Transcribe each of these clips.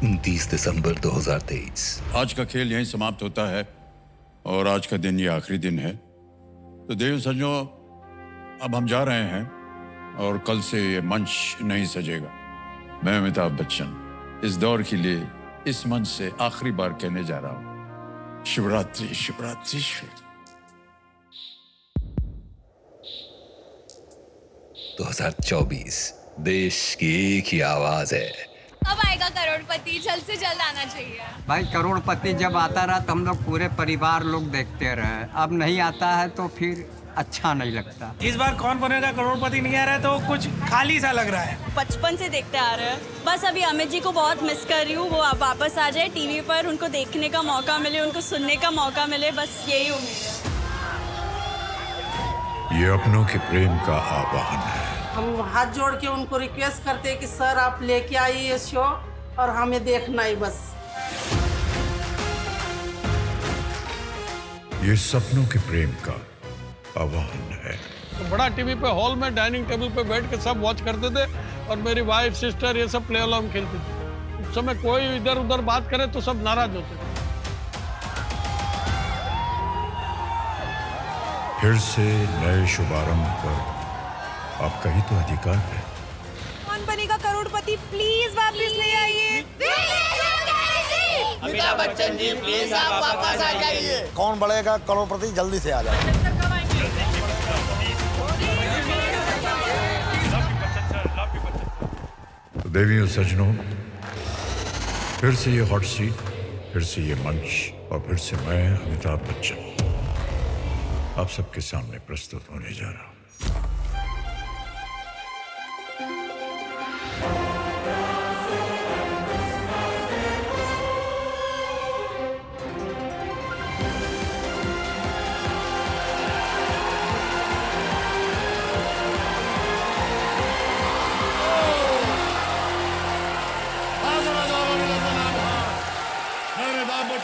29 दिसंबर 2023। आज का खेल यहीं समाप्त होता है और आज का दिन ये आखिरी दिन है। तो देव सज्जनों, अब हम जा रहे हैं और कल से ये मंच नहीं सजेगा। मैं अमिताभ बच्चन इस दौर के लिए इस मंच से आखिरी बार कहने जा रहा हूं, शिवरात्रि शिवरात्रि शिवरात्रि। 2024 देश की एक ही आवाज है। अब आएगा करोड़पति, जल्द से जल्द आना चाहिए। भाई करोड़पति जब आता रहा तो हम लोग पूरे परिवार लोग देखते रहे, अब नहीं आता है तो फिर अच्छा नहीं लगता। इस बार कौन बनेगा करोड़पति नहीं आ रहा है तो कुछ खाली सा लग रहा है। बचपन से देखते आ रहे हैं, बस अभी अमित जी को बहुत मिस कर रही हूँ। वो अब वापस आ जाए टीवी पर, उनको देखने का मौका मिले, उनको सुनने का मौका मिले, बस यही उम्मीद है। ये अपनों के प्रेम का आह्वान है। हम हाथ जोड़ के उनको रिक्वेस्ट करते हैं कि सर आप लेके आइए ये शो और हमें देखना ही बस। ये सपनों के प्रेम का आह्वान है। तो बड़ा टीवी पे हॉल में डाइनिंग टेबल पे बैठ के सब वॉच करते थे और मेरी वाइफ सिस्टर ये सब प्ले अलॉन्ग खेलते थे। उस समय कोई इधर उधर बात करे तो सब नाराज होते थे। फिर से नए शुभारंभ पर आपका ही तो अधिकार है। कौन बनेगा करोड़पति, प्लीज वापस ले आइए। अमिताभ बच्चन जी प्लीज आप वापस आ जाइए। कौन बढ़ेगा करोड़पति, जल्दी से आ जाए। तो देवियों सज्जनों, फिर से ये हॉट सीट, फिर से ये मंच और फिर से मैं अमिताभ बच्चन आप सबके सामने प्रस्तुत होने जा रहा हूं।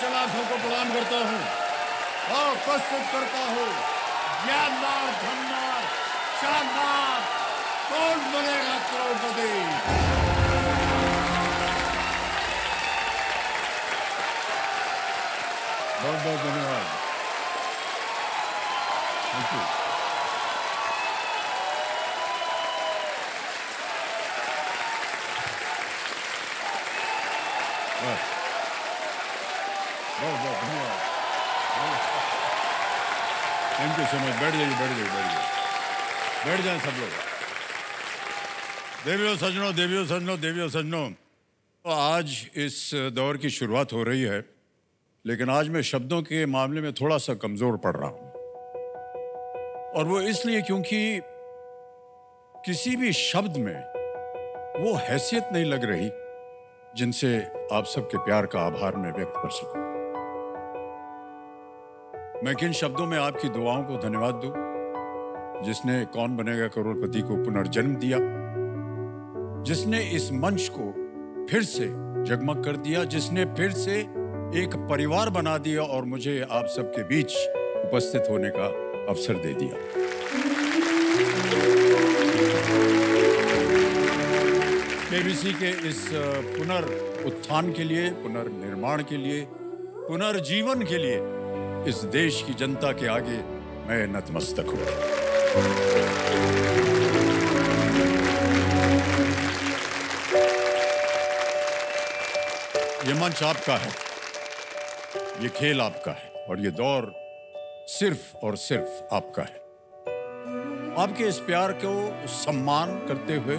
मैं सबको प्रणाम करता हूँ और प्रस्तुत करता हूँ ज्ञानदार, धनदार, शानदार कौन बनेगा करोड़पति। बहुत बहुत धन्यवाद। Thank you. बहुत बहुत धन्यवाद। Thank you so much. बैठ जाइए, बैठ जाइए, बैठ जाइए, बैठ जाएं सब लोग। देवियों सज्जनों, देवियों सज्जनों, देवियों सज्जनों, तो आज इस दौर की शुरुआत हो रही है, लेकिन आज मैं शब्दों के मामले में थोड़ा सा कमजोर पड़ रहा हूं। और वो इसलिए क्योंकि किसी भी शब्द में वो हैसियत नहीं लग रही जिनसे आप सबके प्यार का आभार मैं व्यक्त कर सकूं। मैं किन शब्दों में आपकी दुआओं को धन्यवाद दूं जिसने कौन बनेगा करोड़पति को पुनर्जन्म दिया, जिसने इस मंच को फिर से जगमग कर दिया, जिसने फिर से एक परिवार बना दिया और मुझे आप सबके बीच उपस्थित होने का अवसर दे दिया। केबीसी के इस पुनरुत्थान के लिए, पुनर्निर्माण के लिए, पुनर्जीवन के लिए इस देश की जनता के आगे मैं नतमस्तक हूं। ये मंच आपका है, ये खेल आपका है और ये दौर सिर्फ और सिर्फ आपका है। आपके इस प्यार को सम्मान करते हुए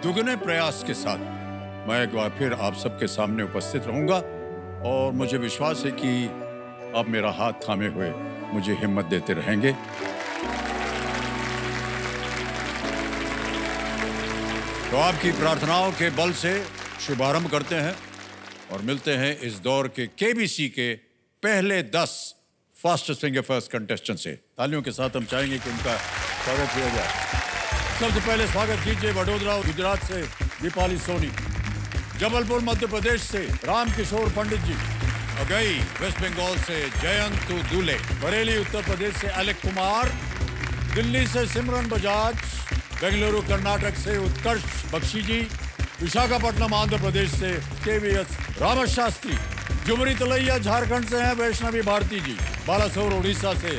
दुगने प्रयास के साथ मैं एक बार फिर आप सबके सामने उपस्थित रहूंगा और मुझे विश्वास है कि आप मेरा हाथ थामे हुए मुझे हिम्मत देते रहेंगे। तो आपकी प्रार्थनाओं के बल से शुभारंभ करते हैं और मिलते हैं इस दौर के केबीसी के पहले 10 फास्टेस्ट फिंगर फर्स्ट कंटेस्टेंट से। तालियों के साथ हम चाहेंगे कि उनका स्वागत किया जाए। सबसे पहले स्वागत कीजिए वडोदरा गुजरात से दीपाली सोनी, जबलपुर मध्य प्रदेश से रामकिशोर पंडित जी, अगई वेस्ट बंगाल से जयंत दूले, बरेली उत्तर प्रदेश से अलेक कुमार, दिल्ली से सिमरन बजाज, बेंगलुरु कर्नाटक से उत्कर्ष बख्शी जी, विशाखापट्टनम आंध्र प्रदेश से केवीएस रामशास्त्री, जुमरी तलैया झारखंड से हैं वैष्णवी भारती जी, बालासोर उड़ीसा से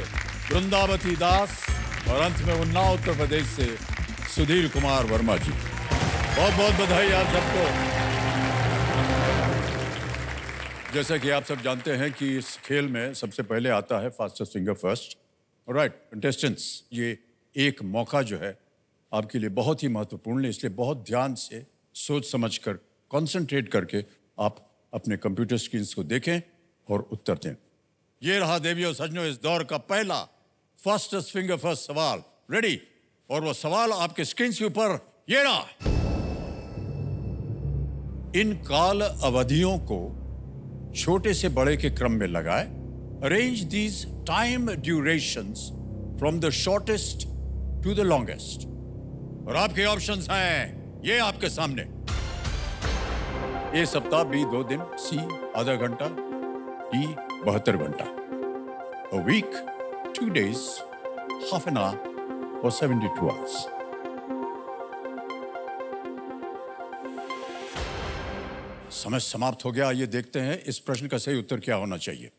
वृंदावती दास और अंत में उन्नाव उत्तर प्रदेश से सुधीर कुमार वर्मा जी। बहुत बहुत बधाई आप सबको। जैसा कि आप सब जानते हैं कि इस खेल में सबसे पहले आता है fastest finger first. Right contestants, ये एक मौका जो है आपके लिए बहुत ही महत्वपूर्ण है, इसलिए बहुत ध्यान से सोच समझकर कंसंट्रेट करके आप अपने कंप्यूटर स्क्रीन्स को देखें और उत्तर दें। ये रहा देवियों सज्जनों इस दौर का पहला फास्टेस्ट फिंगर फर्स्ट सवाल। रेडी? और वो सवाल आपके स्क्रीन के ऊपर ये रहा। इन काल अवधियों को छोटे से बड़े के क्रम में लगाए। Arrange these time durations from the shortest to the longest. और आपके ऑप्शंस हैं ये आपके सामने। ए सप्ताह, बी 2 दिन, सी आधा घंटा, डी 72 घंटा। A week, 2 days, half an hour or 72 hours. समय समाप्त हो गया। ये देखते हैं इस प्रश्न का सही उत्तर क्या होना चाहिए।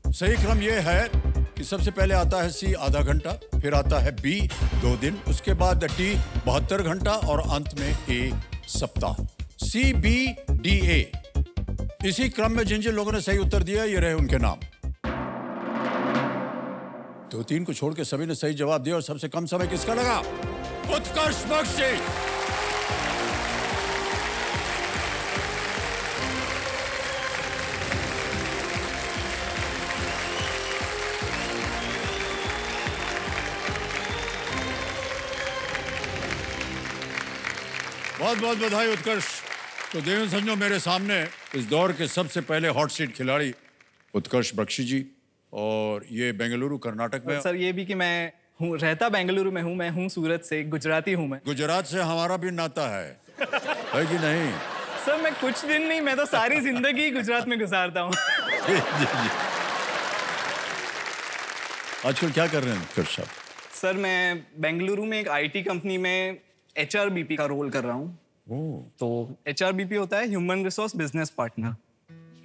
सही क्रम यह है कि सबसे पहले आता है सी आधा घंटा, फिर आता है बी 2 दिन, उसके बाद डी 72 घंटा और अंत में ए सप्ताह। सी, बी, डी, ए, इसी क्रम में जिन जिन लोगों ने सही उत्तर दिया ये रहे उनके नाम। 2-3 को छोड़ के सभी ने सही जवाब दिया और सबसे कम समय किसका लगा? उत्कर्ष बख्शी। बहुत बहुत बधाई उत्कर्ष। तो देवेंद्र संजो, मेरे सामने इस दौर के सबसे पहले हॉट सीट खिलाड़ी उत्कर्ष बख्शी जी, और ये बेंगलुरु कर्नाटक में। सर ये भी कि मैं हूँ, रहता बेंगलुरु में हूँ, मैं हूँ सूरत से, गुजराती हूँ मैं। गुजरात से हमारा भी नाता है कि नहीं? सर मैं कुछ दिन नहीं, मैं तो सारी जिंदगी गुजरात में गुजारता हूँ। आजकल क्या कर रहे हैं उत्कर्ष साहब? सर मैं बेंगलुरु में एक IT कंपनी में HRBP का रोल कर रहा हूँ। तो HRBP होता है human resource business partner.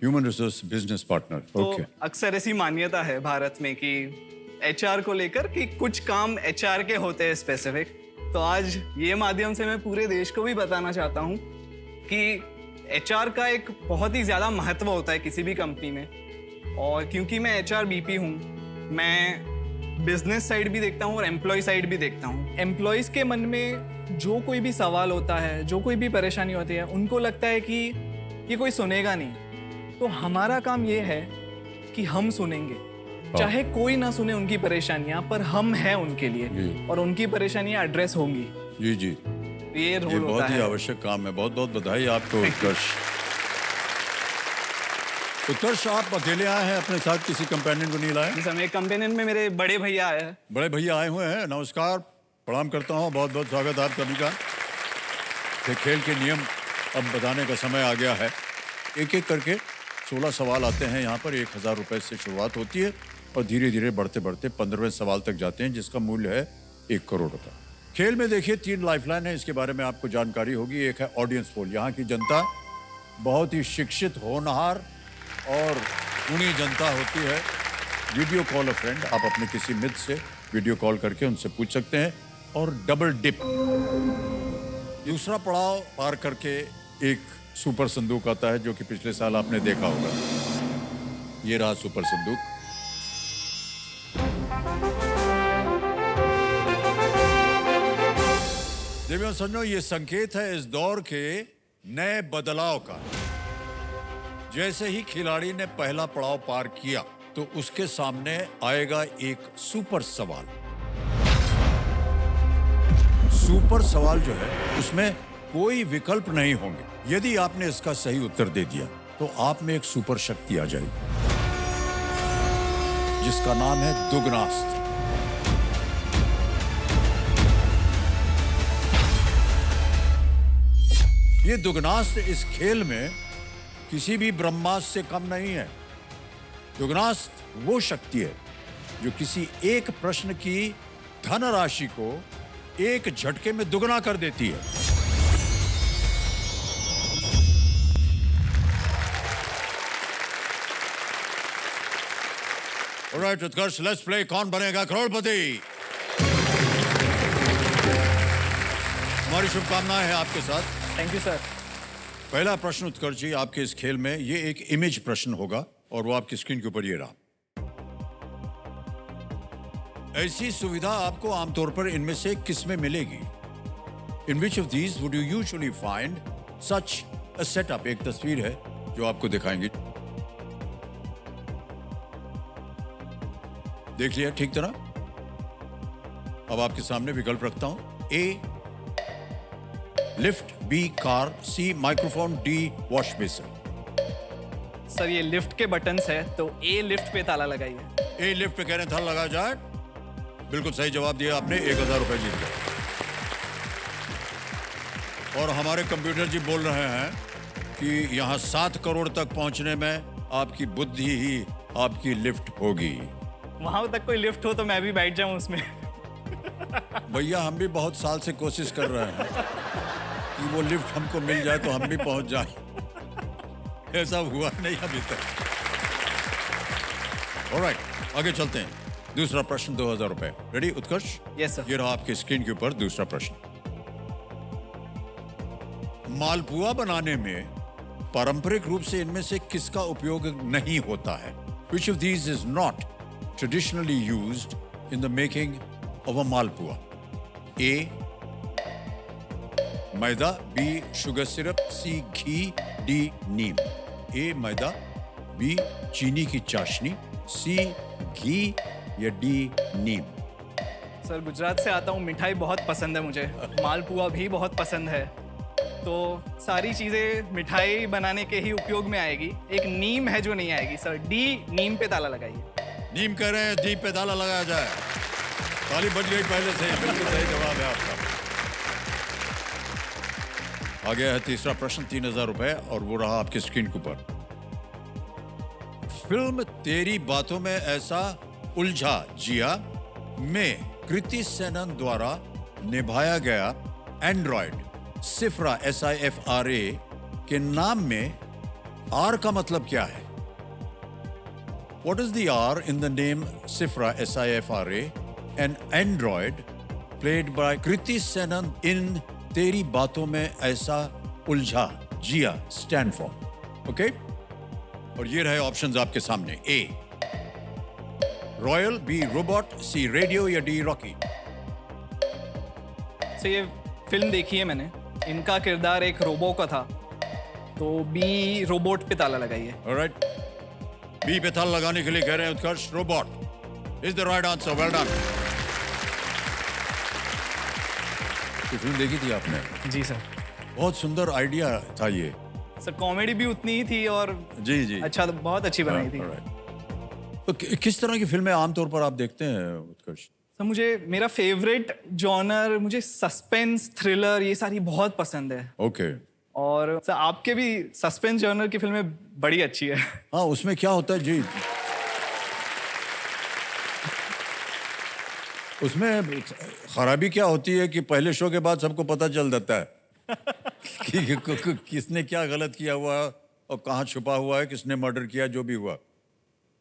Human resource business partner. तो ओके। अक्सर ऐसी मान्यता है भारत में कि HR को लेकर कि कुछ काम HR के होते हैं स्पेसिफिक। तो आज ये माध्यम से मैं पूरे देश को भी बताना चाहता हूँ कि HR का एक बहुत ही ज्यादा महत्व होता है किसी भी कंपनी में। और क्योंकि मैं HRBP हूँ, मैं बिजनेस साइड भी देखता हूँ और एम्प्लॉय साइड भी देखता हूँ। एम्प्लॉयज के मन में जो कोई भी सवाल होता है, जो कोई भी परेशानी होती है, उनको लगता है कि ये कोई सुनेगा नहीं। तो हमारा काम ये है कि हम सुनेंगे, चाहे कोई ना सुने उनकी परेशानियां, पर हम हैं उनके लिए और उनकी परेशानियां एड्रेस होंगी। जी जी, ये रोल होता बहुत ही है। आवश्यक काम है। बहुत बहुत बधाई आपको उत्कर्ष। उत्कर्ष, आप अकेले आए हैं, अपने साथ किसी कंपेनियन को नहीं लाए? इस समय कंपेनियन में मेरे बड़े भैया आए हैं। बड़े भैया आए हुए हैं। नमस्कार, प्रणाम करता हूँ, बहुत बहुत स्वागत आप सभी का। ये खेल के नियम अब बताने का समय आ गया है। एक एक करके 16 सवाल आते हैं यहाँ पर। 1000 रुपए से शुरुआत होती है और धीरे धीरे बढ़ते बढ़ते 15वें सवाल तक जाते हैं, जिसका मूल्य है 1 करोड़ रुपए। खेल में देखिए 3 लाइफलाइन है, इसके बारे में आपको जानकारी होगी। एक है ऑडियंस पोल। यहाँ की जनता बहुत ही शिक्षित, होनहार और गुणी जनता होती है। वीडियो कॉल अ फ्रेंड, आप अपने किसी मित्र से वीडियो कॉल करके उनसे पूछ सकते हैं। और डबल डिप, दूसरा पड़ाव पार करके एक सुपर संदूक आता है, जो कि पिछले साल आपने देखा होगा। ये रहा सुपर संदूक। देवियों सज्जनों, ये संकेत है इस दौर के नए बदलाव का। जैसे ही खिलाड़ी ने पहला पड़ाव पार किया तो उसके सामने आएगा एक सुपर सवाल। सुपर सवाल जो है उसमें कोई विकल्प नहीं होंगे। यदि आपने इसका सही उत्तर दे दिया तो आप में एक सुपर शक्ति आ जाएगी, जिसका नाम है दुगनास्त्र। ये दुगनास्त्र इस खेल में किसी भी ब्रह्मास्त्र से कम नहीं है। दुगनास्त्र वो शक्ति है जो किसी एक प्रश्न की धनराशि को एक झटके में दुगना कर देती है। ऑलराइट उत्कर्ष, लेट्स प्ले कौन बनेगा करोड़पति। हमारी शुभकामनाएं हैं आपके साथ। Thank you sir. पहला प्रश्न उत्कर्ष जी आपके इस खेल में, ये एक इमेज प्रश्न होगा और वो आपकी स्क्रीन के ऊपर ये रहा। ऐसी सुविधा आपको आमतौर पर इनमें से किस में मिलेगी? In which of these would you usually find such a setup? एक तस्वीर है जो आपको दिखाएंगे, देख लिया ठीक तरह। अब आपके सामने विकल्प रखता हूं। A lift, B car, C microphone, D wash basin. Sir ये लिफ्ट के बटन्स है तो ए लिफ्ट पे ताला लगाइए। ए लिफ्ट पे कह रहे हैं ताला लगाया जाए। बिल्कुल सही जवाब दिया आपने, 1000 रुपए जीत गए। और हमारे कंप्यूटर जी बोल रहे हैं कि यहां 7 करोड़ तक पहुंचने में आपकी बुद्धि ही आपकी लिफ्ट होगी। वहां तक कोई लिफ्ट हो तो मैं भी बैठ जाऊं उसमें। भैया हम भी बहुत साल से कोशिश कर रहे हैं कि वो लिफ्ट हमको मिल जाए तो हम भी पहुंच जाए। ऐसा हुआ नहीं अभी तक। ऑलराइट, आगे चलते हैं। दूसरा प्रश्न 2000 रुपए। रेडी उत्कर्ष? Yes sir. ये रहा आपके स्क्रीन के ऊपर दूसरा प्रश्न। मालपुआ बनाने में पारंपरिक रूप से इनमें से किसका उपयोग नहीं होता है? Which of these is not traditionally used in the making of a malpua? A maida, B sugar syrup, C ghee, D Neem. A maida, B चीनी की चाशनी, C घी या D नीम। सर गुजरात से आता हूँ, मिठाई बहुत पसंद है मुझे, मालपुआ भी बहुत पसंद है, तो सारी चीजें मिठाई बनाने के ही उपयोग में आएगी। एक नीम है जो नहीं आएगी सर। डी नीम पे ताला लगाइए। नीम कह रहे हैं, डी पे ताला लगाया जाए। ताली बज गई पहले से, बिल्कुल सही जवाब है आपका। आ गया है तीसरा प्रश्न, 3000 रुपए, और वो रहा आपकी स्क्रीन के ऊपर। फिल्म तेरी बातों में ऐसा उलझा जिया में कृति सेनन द्वारा निभाया गया एंड्रॉयड सिफ्रा SIFRA के नाम में आर का मतलब क्या है? What is the R in the name Sifra SIFRA, an android played by Kriti Senon in तेरी बातों में ऐसा उलझा जिया stand for? Okay? और ये रहे ऑप्शंस आपके सामने। A royal, B robot, C radio या D रॉकी। तो ये फिल्म देखी है मैंने, इनका किरदार एक रोबो का था, तो बी रोबोट पे ताला लगाइए। ऑलराइट, बी पे ताला लगाने के लिए कह रहे हैं Utkarsh. Robot is the right answer, well done. Film देखी थी आपने? जी सर। बहुत सुंदर आइडिया था ये। सर कॉमेडी भी उतनी ही थी और जी जी अच्छा, बहुत अच्छी बनाई थी। तो किस तरह की फिल्में आमतौर पर आप देखते हैं उत्कर्ष? सर मुझे, मेरा फेवरेट जॉनर, मुझे सस्पेंस थ्रिलर ये सारी बहुत पसंद है। ओके। और सर आपके भी सस्पेंस जॉनर की फिल्में बड़ी अच्छी है। हाँ, उसमें क्या होता है जी, उसमें खराबी क्या होती है कि पहले शो के बाद सबको पता चल जाता है कि किसने क्या गलत किया हुआ है और कहाँ छुपा हुआ है, किसने मर्डर किया, जो भी हुआ।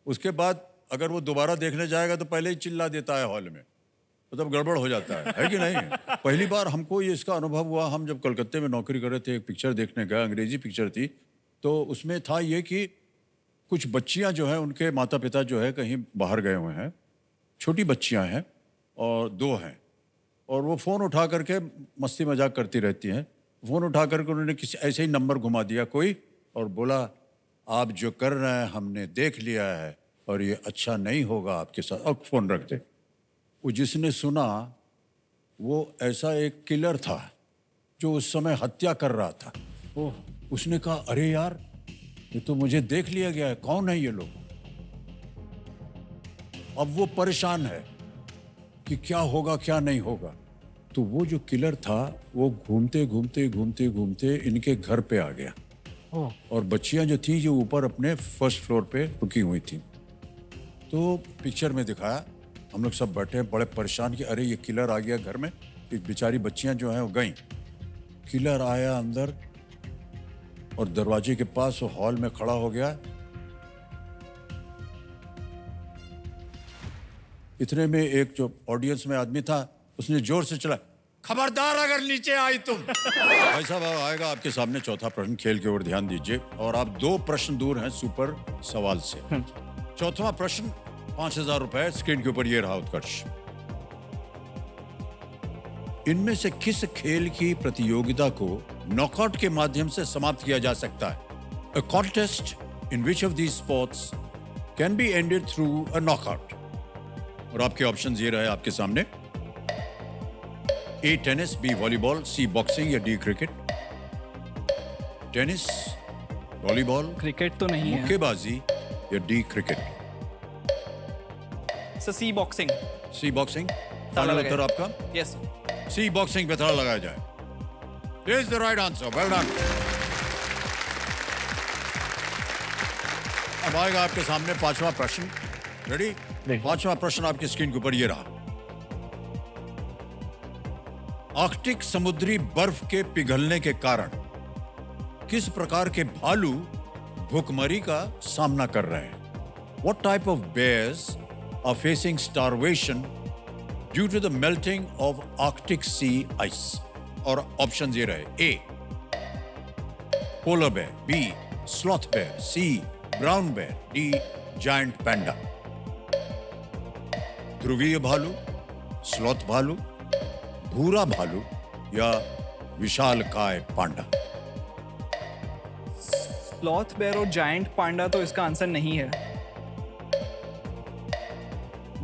उसके बाद अगर वो दोबारा देखने जाएगा तो पहले ही चिल्ला देता है हॉल में, मतलब गड़बड़ हो जाता है कि नहीं? पहली बार हमको ये इसका अनुभव हुआ, हम जब कलकत्ते में नौकरी कर रहे थे, एक पिक्चर देखने गए, अंग्रेजी पिक्चर थी, तो उसमें था ये कि कुछ बच्चियां जो हैं, उनके माता पिता जो है कहीं बाहर गए हुए हैं, छोटी बच्चियां हैं और 2 हैं, और वो फ़ोन उठा करके मस्ती मजाक करती रहती हैं। फ़ोन उठा करके उन्होंने किसी ऐसे ही नंबर घुमा दिया कोई, और बोला आप जो कर रहे हैं हमने देख लिया है और ये अच्छा नहीं होगा आपके साथ, और फ़ोन रख दे। वो जिसने सुना वो ऐसा एक किलर था जो उस समय हत्या कर रहा था। उसने कहा अरे यार, ये तो मुझे देख लिया गया है, कौन है ये लोग? अब वो परेशान है कि क्या होगा क्या नहीं होगा। तो वो जो किलर था वो घूमते घूमते घूमते घूमते इनके घर पे आ गया, और बच्चियां जो थी जो ऊपर अपने फर्स्ट फ्लोर पे रुकी हुई थी। तो पिक्चर में दिखाया, हम लोग सब बैठे हैं बड़े परेशान कि अरे ये किलर आ गया घर में। एक बेचारी बच्चियां जो हैं वो गईं, किलर आया अंदर और दरवाजे के पास वो हॉल में खड़ा हो गया इतने में एक जो ऑडियंस में आदमी था उसने जोर से चला, खबरदार अगर नीचे आई तुम। भाई साहब अब आएगा आपके सामने चौथा प्रश्न। खेल की ओर ध्यान दीजिए और आप 2 प्रश्न दूर हैं सुपर सवाल से। चौथा प्रश्न 5,000 रुपए, स्क्रीन के ऊपर ये रहा उत्कर्ष। इनमें से किस खेल की प्रतियोगिता को नॉकआउट के माध्यम से समाप्त किया जा सकता है? A contest in which of these sports can be ended through a knockout? और आपके ऑप्शंस ये रहे आपके सामने। A tennis, B volleyball, C boxing या D cricket. Tennis, volleyball, cricket तो नहीं है। मुक्केबाजी या D क्रिकेट। सी बॉक्सिंग। C बॉक्सिंग फाइनल उत्तर आपका? यस। C बॉक्सिंग पे ताला लगाया जाए। Is the right answer, well done. अब आएगा आपके सामने 5वां प्रश्न। रेडी? 5वां प्रश्न आपकी स्क्रीन के ऊपर ये रहा। आर्कटिक समुद्री बर्फ के पिघलने के कारण किस प्रकार के भालू भूखमरी का सामना कर रहे हैं? What type of bears are facing starvation due to the melting of Arctic sea ice? और ऑप्शन ये रहे। A polar bear, B sloth bear, C brown bear, D giant panda। ध्रुवीय भालू, स्लॉथ भालू, भूरा भालू या विशालकाय पांडा? स्लॉथ बेयर और जायंट पांडा तो इसका आंसर नहीं है।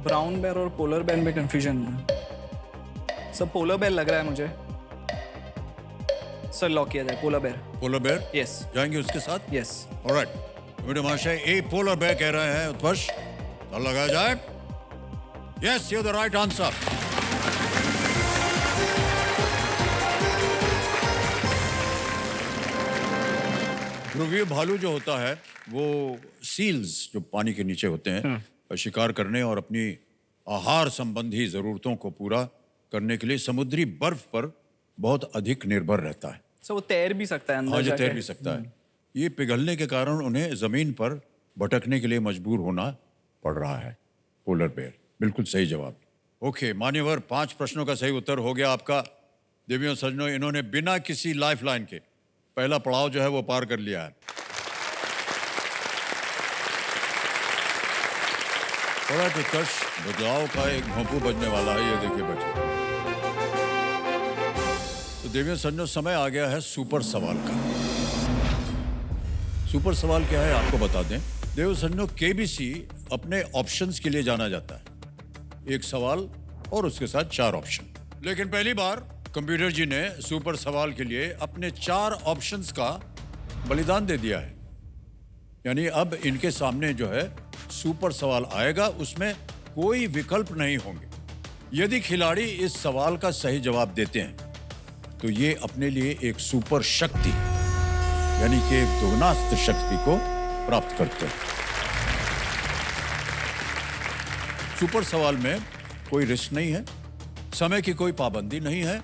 ब्राउन बेयर और पोलर बेयर में कंफ्यूजन है। सर पोलर बेयर लग रहा है मुझे। सर लॉक किया जाए, polar bear. Polar bear? Yes. जाएंगे उसके साथ? यस। ऑलराइट, मेरे महाशय ए पोलर बेयर कह रहे हैं उत्कर्ष। तो लगाया जाए। Yes, you the right answer. ध्रुवीय भालू जो होता है वो सील्स जो पानी के नीचे होते हैं शिकार करने और अपनी आहार संबंधी जरूरतों को पूरा करने के लिए समुद्री बर्फ पर बहुत अधिक निर्भर रहता है। सर वो तैर भी सकता है अंदर हाँ, जाके। तैर भी सकता है। ये पिघलने के कारण उन्हें जमीन पर भटकने के लिए मजबूर होना पड़ रहा है। पोलर बेयर बिल्कुल सही जवाब। ओके मान्यवर, 5 प्रश्नों का सही उत्तर हो गया आपका। देवियों सज्जनों, इन्होंने बिना किसी लाइफलाइन के पहला पड़ाव जो है वो पार कर लिया है। थोड़ा उत्कर्ष, बदलाव का एक भोंपू बजने वाला है, ये देखिए बच्चे। तो देवियों सज्जनों, समय आ गया है सुपर सवाल का। सुपर सवाल क्या है आपको बता दें। देवियों सज्जनों, केबीसी अपने ऑप्शंस के लिए जाना जाता है। एक सवाल और उसके साथ 4 ऑप्शन। लेकिन पहली बार कंप्यूटर जी ने सुपर सवाल के लिए अपने 4 ऑप्शंस का बलिदान दे दिया है। यानी अब इनके सामने जो है सुपर सवाल आएगा, उसमें कोई विकल्प नहीं होंगे। यदि खिलाड़ी इस सवाल का सही जवाब देते हैं तो ये अपने लिए एक सुपर शक्ति यानी कि एक दोगुनास्त्र शक्ति को प्राप्त करते हैं। सुपर सवाल में कोई रिस्क नहीं है, समय की कोई पाबंदी नहीं है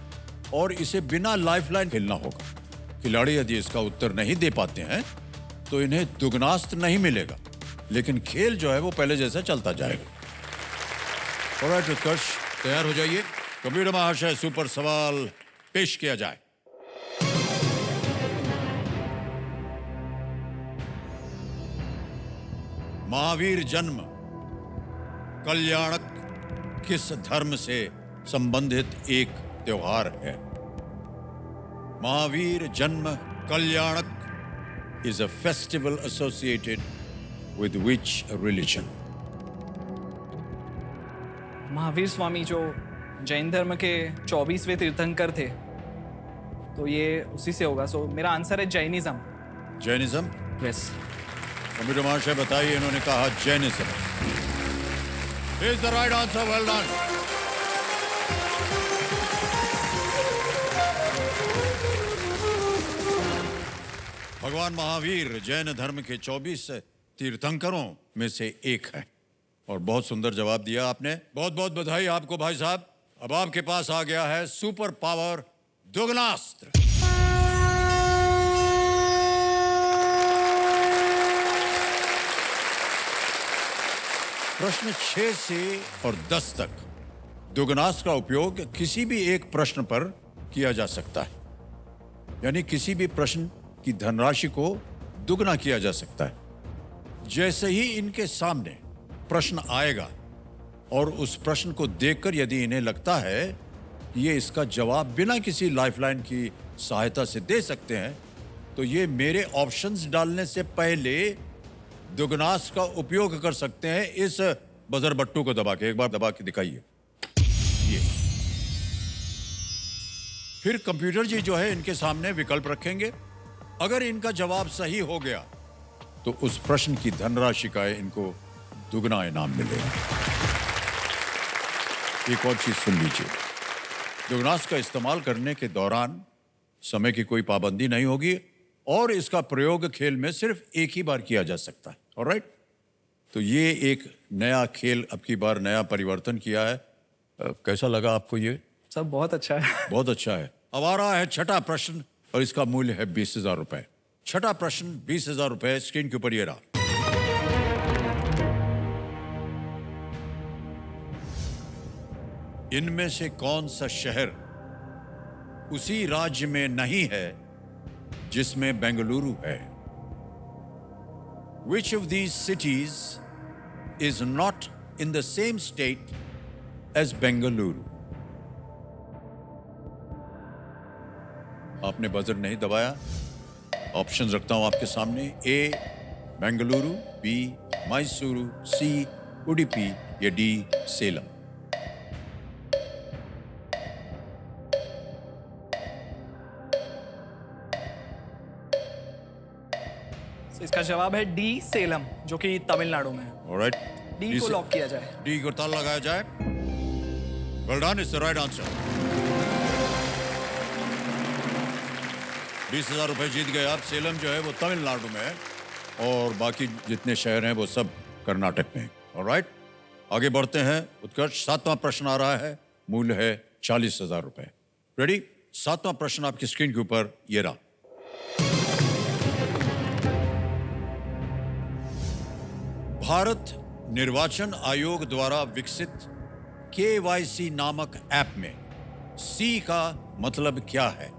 और इसे बिना लाइफलाइन खेलना होगा। खिलाड़ी यदि इसका उत्तर नहीं दे पाते हैं तो इन्हें दुगनास्त्र नहीं मिलेगा, लेकिन खेल जो है वो पहले जैसा चलता जाएगा। ऑलराइट उत्कर्ष, तैयार हो जाइए। कंप्यूटर महाशय, सुपर सवाल पेश किया जाए। महावीर जन्म कल्याणक किस धर्म से संबंधित एक त्योहार है? महावीर जन्म कल्याणक is a festival associated with which religion? Mahavir Swami जो जैन धर्म के 24वें तीर्थंकर थे, तो ये उसी से होगा। सो मेरा आंसर है जैनिज्म। जैनिज्म? यस। कंप्यूटर महाशय बताइए। इन्होंने कहा Jainism. Is the right answer, well done. भगवान महावीर जैन धर्म के 24 तीर्थंकरों में से एक है और बहुत सुंदर जवाब दिया आपने। बहुत बहुत बधाई आपको भाई साहब। अब आपके पास आ गया है सुपर पावर दुगनास्त्र। प्रश्न 6 से और 10 तक दुगुनास का उपयोग किसी भी एक प्रश्न पर किया जा सकता है, यानी किसी भी प्रश्न की धनराशि को दुगना किया जा सकता है। जैसे ही इनके सामने प्रश्न आएगा और उस प्रश्न को देखकर यदि इन्हें लगता है कि ये इसका जवाब बिना किसी लाइफलाइन की सहायता से दे सकते हैं, तो ये मेरे ऑप्शंस डालने से पहले दुगुनास का उपयोग कर सकते हैं। इस बजर बट्टू को दबा के, एक बार दबा के दिखाइए। ये फिर कंप्यूटर जी जो है इनके सामने विकल्प रखेंगे। अगर इनका जवाब सही हो गया तो उस प्रश्न की धनराशि का इनको दुगना इनाम मिलेगा। एक और चीज सुन लीजिए, दुगुनास का इस्तेमाल करने के दौरान समय की कोई पाबंदी नहीं होगी और इसका प्रयोग खेल में सिर्फ एक ही बार किया जा सकता है। ऑलराइट, तो ये एक नया खेल अब की बार नया परिवर्तन किया है। कैसा लगा आपको ये? सब बहुत अच्छा है। बहुत अच्छा है। अब आ रहा है छठा प्रश्न और इसका मूल्य है 20,000 रुपए। छठा प्रश्न 20,000 रुपए, स्क्रीन के ऊपर ये रहा। इनमें से कौन सा शहर उसी राज्य में नहीं है जिसमें बेंगलुरु है? Which of these cities is not in the same state as Bengaluru? आपने बजर नहीं दबाया। ऑप्शंस रखता हूं आपके सामने। ए बेंगलुरु, बी मैसूरू, सी उडुपी या डी सेलम। इसका जवाब है डी सेलम, जो कि तमिलनाडु में है। ऑलराइट, डी को लॉक किया जाए। डी को ताला लगाया जाए। Well done, is the right answer. 20,000 रुपए जीत गए आप। सेलम जो है वो तमिलनाडु में है और बाकी जितने शहर हैं वो सब कर्नाटक में हैं। ऑलराइट, आगे बढ़ते हैं। उत्कर्ष, 7वां प्रश्न आ रहा है, मूल्य है 40,000 रुपए। रेडी? 7वां प्रश्न आपकी स्क्रीन के ऊपर ये रहा। भारत निर्वाचन आयोग द्वारा विकसित KYC नामक ऐप में C का मतलब क्या है?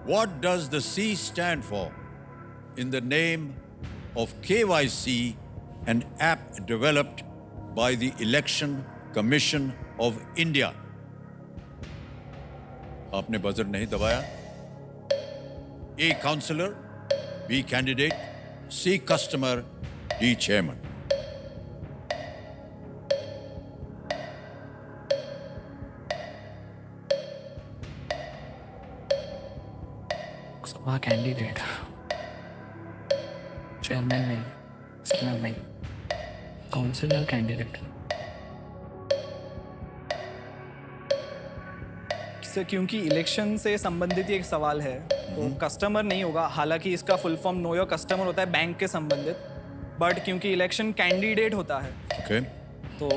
What does the C stand for in the name of KYC, an app developed by the Election Commission of India? आपने बजर नहीं दबाया। A counselor, B candidate, C customer, D chairman। सभा candidate, chairman नहीं, speaker नहीं, councillor candidate. क्योंकि election से संबंधित एक सवाल है तो कस्टमर नहीं होगा। हालांकि इसका full form know your customer होता है बैंक के संबंधित, बट क्योंकि इलेक्शन कैंडिडेट होता है Okay. तो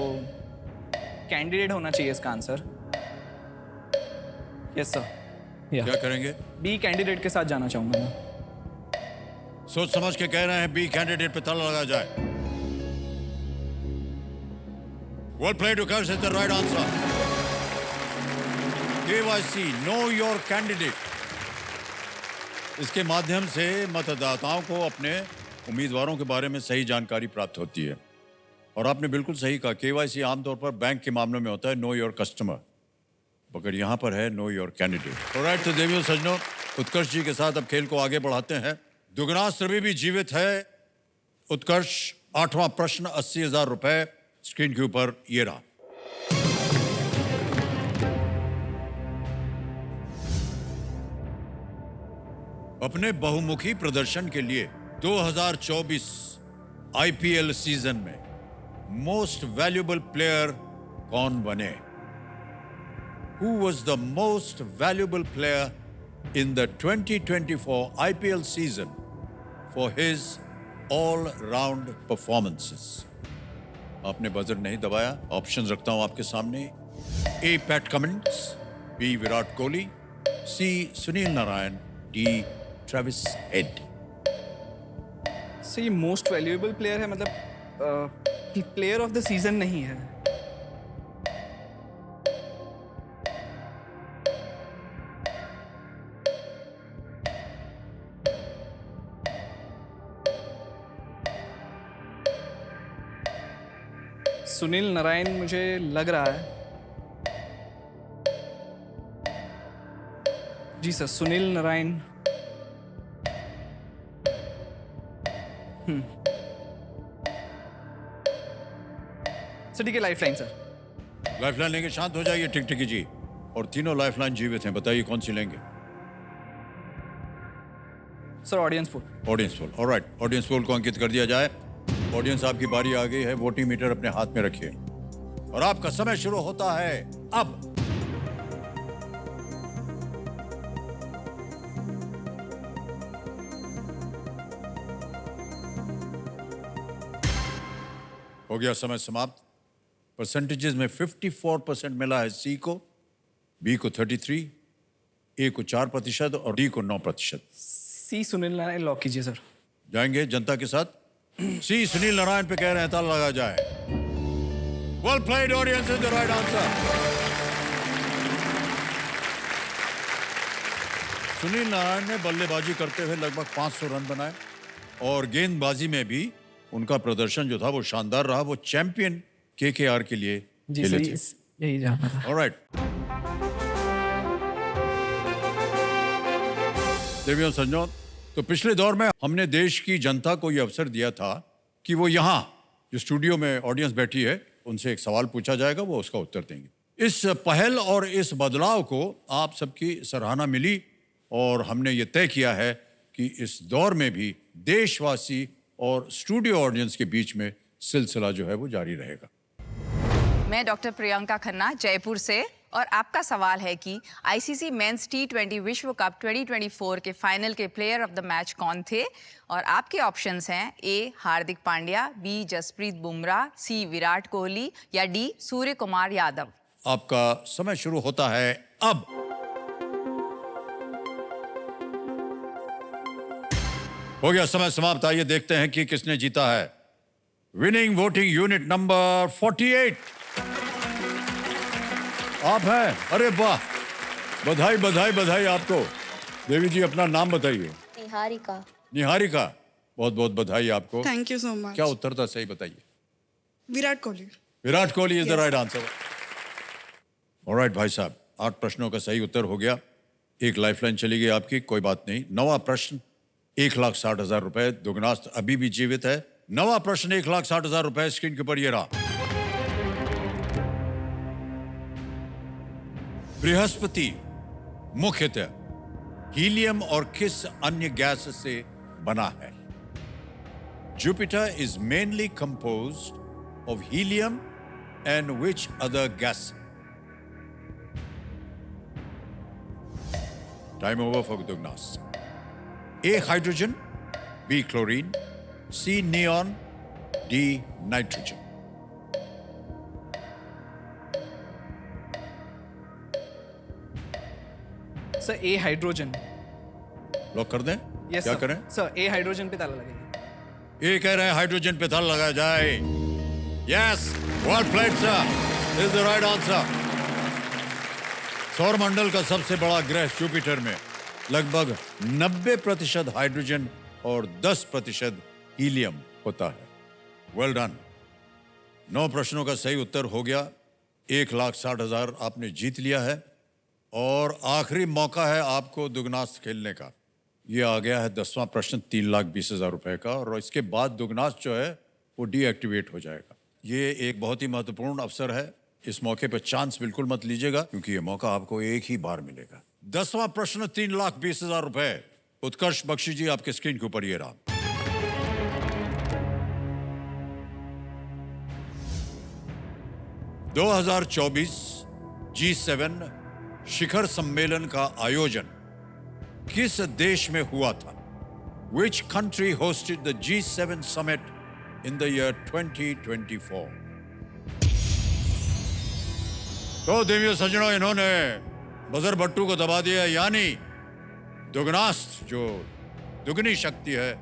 कैंडिडेट होना चाहिए इसका आंसर। Yes sir. क्या करेंगे? बी कैंडिडेट के साथ जाना चाहूंगा मैं। सोच समझ के कह रहे हैं बी कैंडिडेट पे ताला लगाया जाए। Well played, Utkarsh, is the right answer. KYC, know your candidate। इसके माध्यम से मतदाताओं को अपने उम्मीदवारों के बारे में सही जानकारी प्राप्त होती है। और आपने बिल्कुल सही कहा, KYC आमतौर पर बैंक के मामलों में होता है नो योर कस्टमर, मगर यहाँ पर है नो योर कैंडिडेट। ऑलराइट, तो देवियों सज्जनों, उत्कर्ष जी के साथ अब खेल को आगे बढ़ाते हैं। दुगुनास अभी भी जीवित है। उत्कर्ष, 8वां प्रश्न 80,000 रुपए, स्क्रीन के ऊपर ये रहा। अपने बहुमुखी प्रदर्शन के लिए 2024 IPL सीजन में मोस्ट वैल्यूएबल प्लेयर कौन बने? Who was the most valuable player in the 2024 IPL season for his all-round performances? आपने बजर नहीं दबाया। ऑप्शंस रखता हूं आपके सामने। A. PAT Cummins, B. Virat Kohli, C. Sunil Narayan, D. Travis head. सही मोस्ट वैल्यूएबल प्लेयर है, मतलब प्लेयर ऑफ द सीजन नहीं है। सुनील नारायण मुझे लग रहा है। जी सर, सुनील नारायण। सर ठीक है, लाइफलाइन सर। लाइफलाइन लेंगे, शांत हो जाइए टिकटिकी जी। और तीनों लाइफलाइन जीवित हैं, बताइए कौन सी लेंगे? Sir audience poll. Audience poll, alright, audience poll को अंकित कर दिया जाए। ऑडियंस, आपकी बारी आ गई है। वोटिंग मीटर अपने हाथ में रखिए और आपका समय शुरू होता है अब। हो गया समय समाप्त। परसेंटेजेस में 54% मिला है सी को, बी को 33, ए को 4% और डी को 9%। सी सुनील नारायण लॉक कीजिए सर। जाएंगे जनता के साथ। सी सुनील नारायण पे कह रहे हैं, ताला लगा जाए। Well played audience, is the right answer. Sunil Narayan ने बल्लेबाजी करते हुए लगभग 500 रन बनाए और गेंदबाजी में भी उनका प्रदर्शन जो था वो शानदार रहा। वो चैंपियन केकेआर के लिए जी खेले सर, थे। यही जानना था। ऑलराइट। देवियों सज्जनों, तो पिछले दौर में हमने देश की जनता को यह अवसर दिया था कि वो यहाँ जो स्टूडियो में ऑडियंस बैठी है उनसे एक सवाल पूछा जाएगा, वो उसका उत्तर देंगे। इस पहल और इस बदलाव को आप सबकी सराहना मिली और हमने ये तय किया है कि इस दौर में भी देशवासी और स्टूडियो ऑडियंस के बीच में सिलसिला जो है वो जारी रहेगा। मैं डॉक्टर प्रियंका खन्ना जयपुर से, और आपका सवाल है कि आईसीसी मेंस टी20 विश्व कप 2024 के फाइनल के प्लेयर ऑफ द मैच कौन थे? और आपके ऑप्शंस हैं ए हार्दिक पांड्या, बी जसप्रीत बुमराह, सी विराट कोहली या डी सूर्य कुमार यादव। आपका समय शुरू होता है अब। हो गया समय समाप्त। आइए देखते हैं कि किसने जीता है। विनिंग वोटिंग यूनिट नंबर 48 आप हैं। अरे वाह, बधाई बधाई बधाई आपको। देवी जी अपना नाम बताइए। निहारिका। निहारिका, बहुत बहुत बधाई आपको। Thank you so much. क्या उत्तर था सही बताइए? Virat Kohli. Virat Kohli is the right answer. Alright भाई साहब, 8 प्रश्नों का सही उत्तर हो गया। एक लाइफलाइन चली गई आपकी, कोई बात नहीं। 9वां प्रश्न 1,60,000 रुपए। दुगनास्त अभी भी जीवित है। 9वां प्रश्न 1,60,000 रुपए स्क्रीन के ऊपर ये रहा। बृहस्पति मुख्यतः हीलियम और किस अन्य गैस से बना है? Jupiter is mainly composed of helium and which other gas? Time over for दुगनास। A hydrogen, B chlorine, C neon, D nitrogen. Sir A hydrogen. Lock कर दें? यस क्या सर। करें? सर ए हाइड्रोजन पे ताला लगेगा। ये कह रहे हैं हाइड्रोजन पे ताला लगाया जाए। Yes, well played sir, is the right answer. सौरमंडल का सबसे बड़ा ग्रह जुपिटर में लगभग 90% हाइड्रोजन और 10% हीलियम होता है। Well done. 9 प्रश्नों का सही उत्तर हो गया। 1,60,000 आपने जीत लिया है और आखिरी मौका है आपको दुगनास खेलने का। ये आ गया है 10वां प्रश्न 3,20,000 रुपए का, और इसके बाद दुगनास जो है वो डीएक्टिवेट हो जाएगा। ये एक बहुत ही महत्वपूर्ण अवसर है। इस मौके पर चांस बिल्कुल मत लीजिएगा, क्योंकि ये मौका आपको एक ही बार मिलेगा। 10वां प्रश्न 3,20,000 रुपए। उत्कर्ष बख्शी जी आपके स्क्रीन के ऊपर ये रहा। (2024) G7 शिखर सम्मेलन का आयोजन किस देश में हुआ था? Which country hosted the G7 summit in the year 2024? तो देवियों सज्जनों, इन्होंने बजर बट्टू को दबा दिया, यानी दुगनास्त जो दुगनी शक्ति है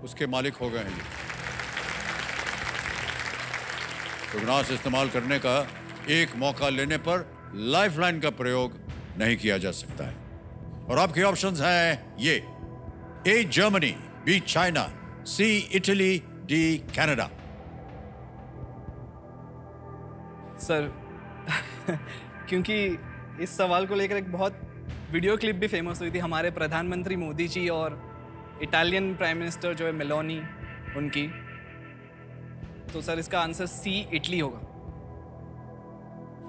उसके मालिक हो गए हैं। टुकनास इस्तेमाल करने का एक मौका लेने पर लाइफलाइन का प्रयोग नहीं किया जा सकता है। और आपके ऑप्शंस हैं ये: A Germany, B China, C Italy, D Canada. Sir क्योंकि इस सवाल को लेकर एक बहुत वीडियो क्लिप भी फेमस हुई थी हमारे प्रधानमंत्री मोदी जी और इटालियन प्राइम मिनिस्टर जो है मेलोनी उनकी, तो सर इसका आंसर सी इटली होगा।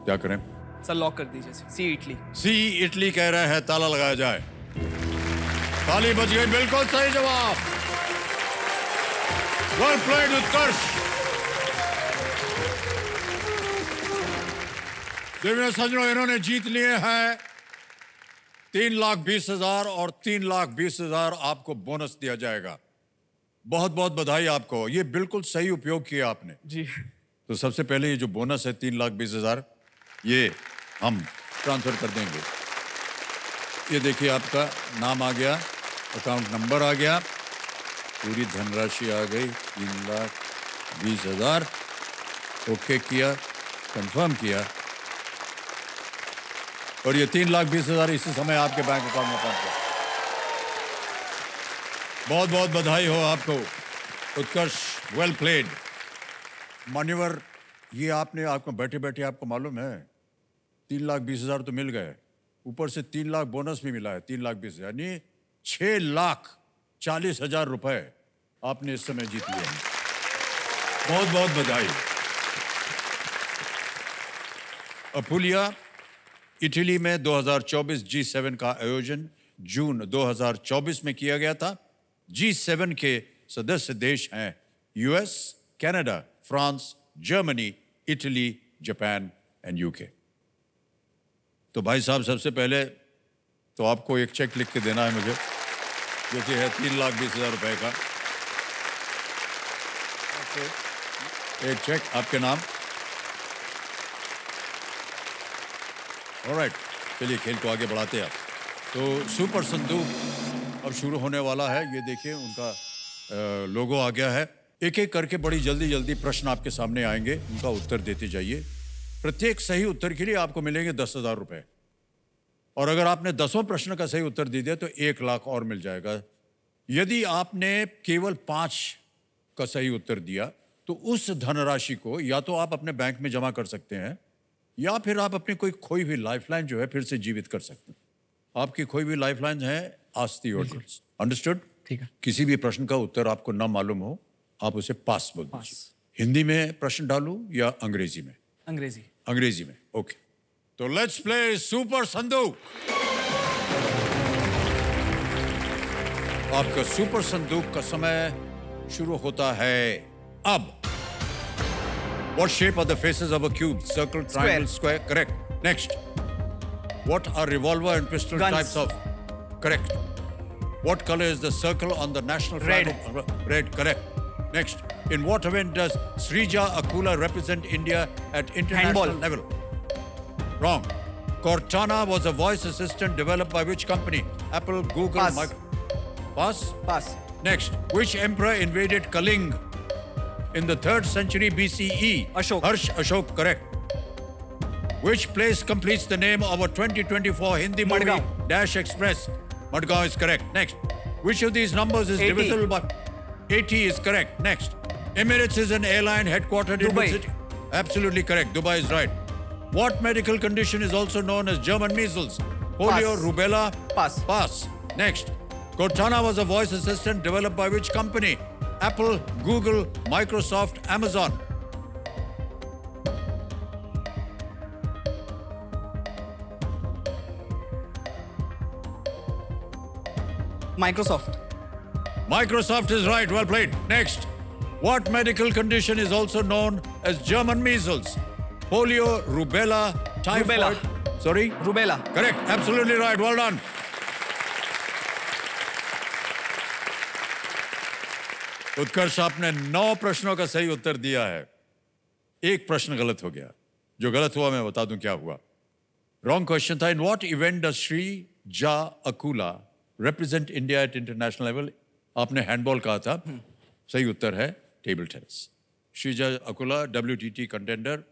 क्या करें? सर लॉक कर दीजिए सी इटली। सी इटली कह रहे हैं, ताला लगाया जाए। ताली बज गई, बिल्कुल सही जवाब। वेल प्लेड उत्कर्ष। देवियों सज्जनों, इन्होंने जीत लिए हैं 3,20,000 और 3,20,000 आपको बोनस दिया जाएगा। बहुत बहुत बधाई आपको, ये बिल्कुल सही उपयोग किया आपने जी। तो सबसे पहले ये जो बोनस है 3,20,000 ये हम ट्रांसफर कर देंगे। ये देखिए आपका नाम आ गया, अकाउंट नंबर आ गया, पूरी धनराशि आ गई 3,20,000। ओके किया, कंफर्म किया और ये 3,20,000 इसी समय आपके बैंक अकाउंट में पहुंच गया। बहुत बहुत बधाई हो आपको उत्कर्ष, वेल प्लेड। मान्यवर, ये आपने आपको बैठे बैठे आपको मालूम है 3,20,000 तो मिल गए, ऊपर से 3 लाख बोनस भी मिला है। 3,20,000 यानी 6,40,000 रुपए आपने इस समय जीत लिए। बहुत बहुत बधाई। अपुलिया, इटली में 2024 G7 का आयोजन जून 2024 में किया गया था। G7 के सदस्य देश हैं US, Canada, France, Germany, Italy, Japan and UK. तो भाई साहब, सबसे पहले तो आपको एक चेक लिख के देना है मुझे, जो कि है 3,20,000 रुपए का। एक चेक आपके नाम। ऑलराइट, चलिए खेल को आगे बढ़ाते हैं। तो सुपर संदूक अब शुरू होने वाला है। ये देखिए उनका लोगो आ गया है। एक एक करके बड़ी जल्दी जल्दी प्रश्न आपके सामने आएंगे, उनका उत्तर देते जाइए। प्रत्येक सही उत्तर के लिए आपको मिलेंगे 10,000 रुपए और अगर आपने 10 प्रश्न का सही उत्तर दे दिया तो 1 लाख और मिल जाएगा। यदि आपने केवल 5 का सही उत्तर दिया तो उस धनराशि को या तो आप अपने बैंक में जमा कर सकते हैं या फिर आप अपनी कोई खोई हुई लाइफलाइन जो है फिर से जीवित कर सकते हैं। आपकी खोई हुई लाइफलाइन है आस्ती होटल्स। अंडरस्टूड? ठीक है। किसी भी प्रश्न का उत्तर आपको न मालूम हो, आप उसे पास बोल दीजिए। हिंदी में प्रश्न डालूं या अंग्रेजी में? अंग्रेजी। अंग्रेजी में, ओके। तो लेट्स प्ले सुपर संदूक। आपका सुपर संदूक का समय शुरू होता है अब। What shape are the faces of a cube? Circle, triangle, square. Correct. Next. What are revolver and pistol Guns. types of? Correct. What color is the circle on the national flag? Red. Correct. Next. In what event does Srija Akula represent India at international level? Wrong. Cortana was a voice assistant developed by which company? Apple, Google, Pass. Pass? Pass. Next. Which emperor invaded Kaling in the 3rd century BCE? Ashok. Ashok, correct. Which place completes the name of a 2024 Hindi movie? Madgaon. Dash Express. Madgaon is correct. Next. Which of these numbers is 80. divisible by 80 is correct. Next. Emirates is an airline headquartered Dubai. in which city? Absolutely correct. Dubai is right. What medical condition is also known as German measles? Polio, Pass. rubella? Pass. Pass. Next. Cortana was a voice assistant developed by which company? Apple, Google, Microsoft, Amazon. Microsoft. Microsoft is right. Well played. Next. What medical condition is also known as German measles? Polio, rubella, typhoid. Rubella. Sorry? Rubella. Correct. Absolutely right. Well done. उत्कर्ष, आपने 9 प्रश्नों का सही उत्तर दिया है। एक प्रश्न गलत हो गया। जो गलत हुआ मैं बता दूं क्या हुआ। रॉन्ग क्वेश्चन था, in what event does Sreeja Akula represent India at international level? आपने हैंडबॉल कहा था। सही उत्तर है table tennis. Sreeja Akula WTT contender,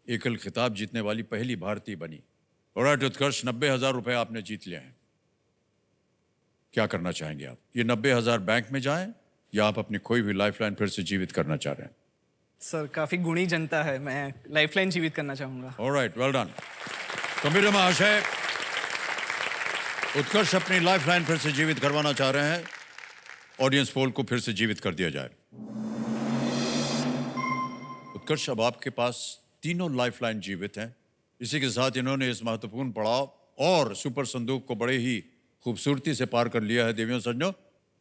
एकल खिताब जीतने वाली पहली भारतीय बनी। ऑलराइट उत्कर्ष, 90,000 रुपए आपने जीत लिए हैं। क्या करना चाहेंगे आप? ये 90,000 बैंक में जाएं या आप अपनी खोई हुई लाइफलाइन फिर से जीवित करना चाह रहे हैं? सर काफी गुणी जनता है, मैं लाइफलाइन जीवित करना चाहूंगा। Alright, well done. तो मेरे महाशय, उत्कर्ष अपनी लाइफलाइन फिर से जीवित करवाना चाह रहे हैं। ऑडियंस पोल को फिर से जीवित कर दिया जाए। उत्कर्ष, अब आपके पास तीनों लाइफलाइन जीवित हैं। इसी के साथ इन्होंने इस महत्वपूर्ण पड़ाव और सुपर संदूक को बड़े ही खूबसूरती से पार कर लिया है। देवियों सज्जनों,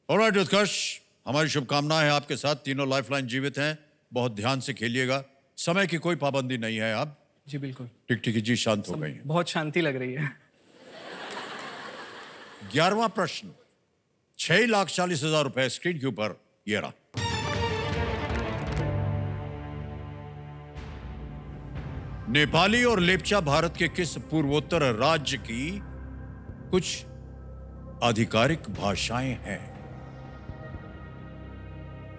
ऑलराइट उत्कर्ष, हमारी शुभकामनाएं हैं आपके साथ। तीनों लाइफलाइन जीवित हैं। बहुत ध्यान से खेलिएगा, समय की कोई पाबंदी नहीं है। आप जी बिल्कुल। टिकटिकी जी शांत हो गई हैं। बहुत शांति लग रही है। 11वां प्रश्न, 6,40,000 रुपए स्क्रीन के ऊपर ये रहा। नेपाली और लेप्चा भारत के किस पूर्वोत्तर राज्य की कुछ आधिकारिक भाषाएं हैं?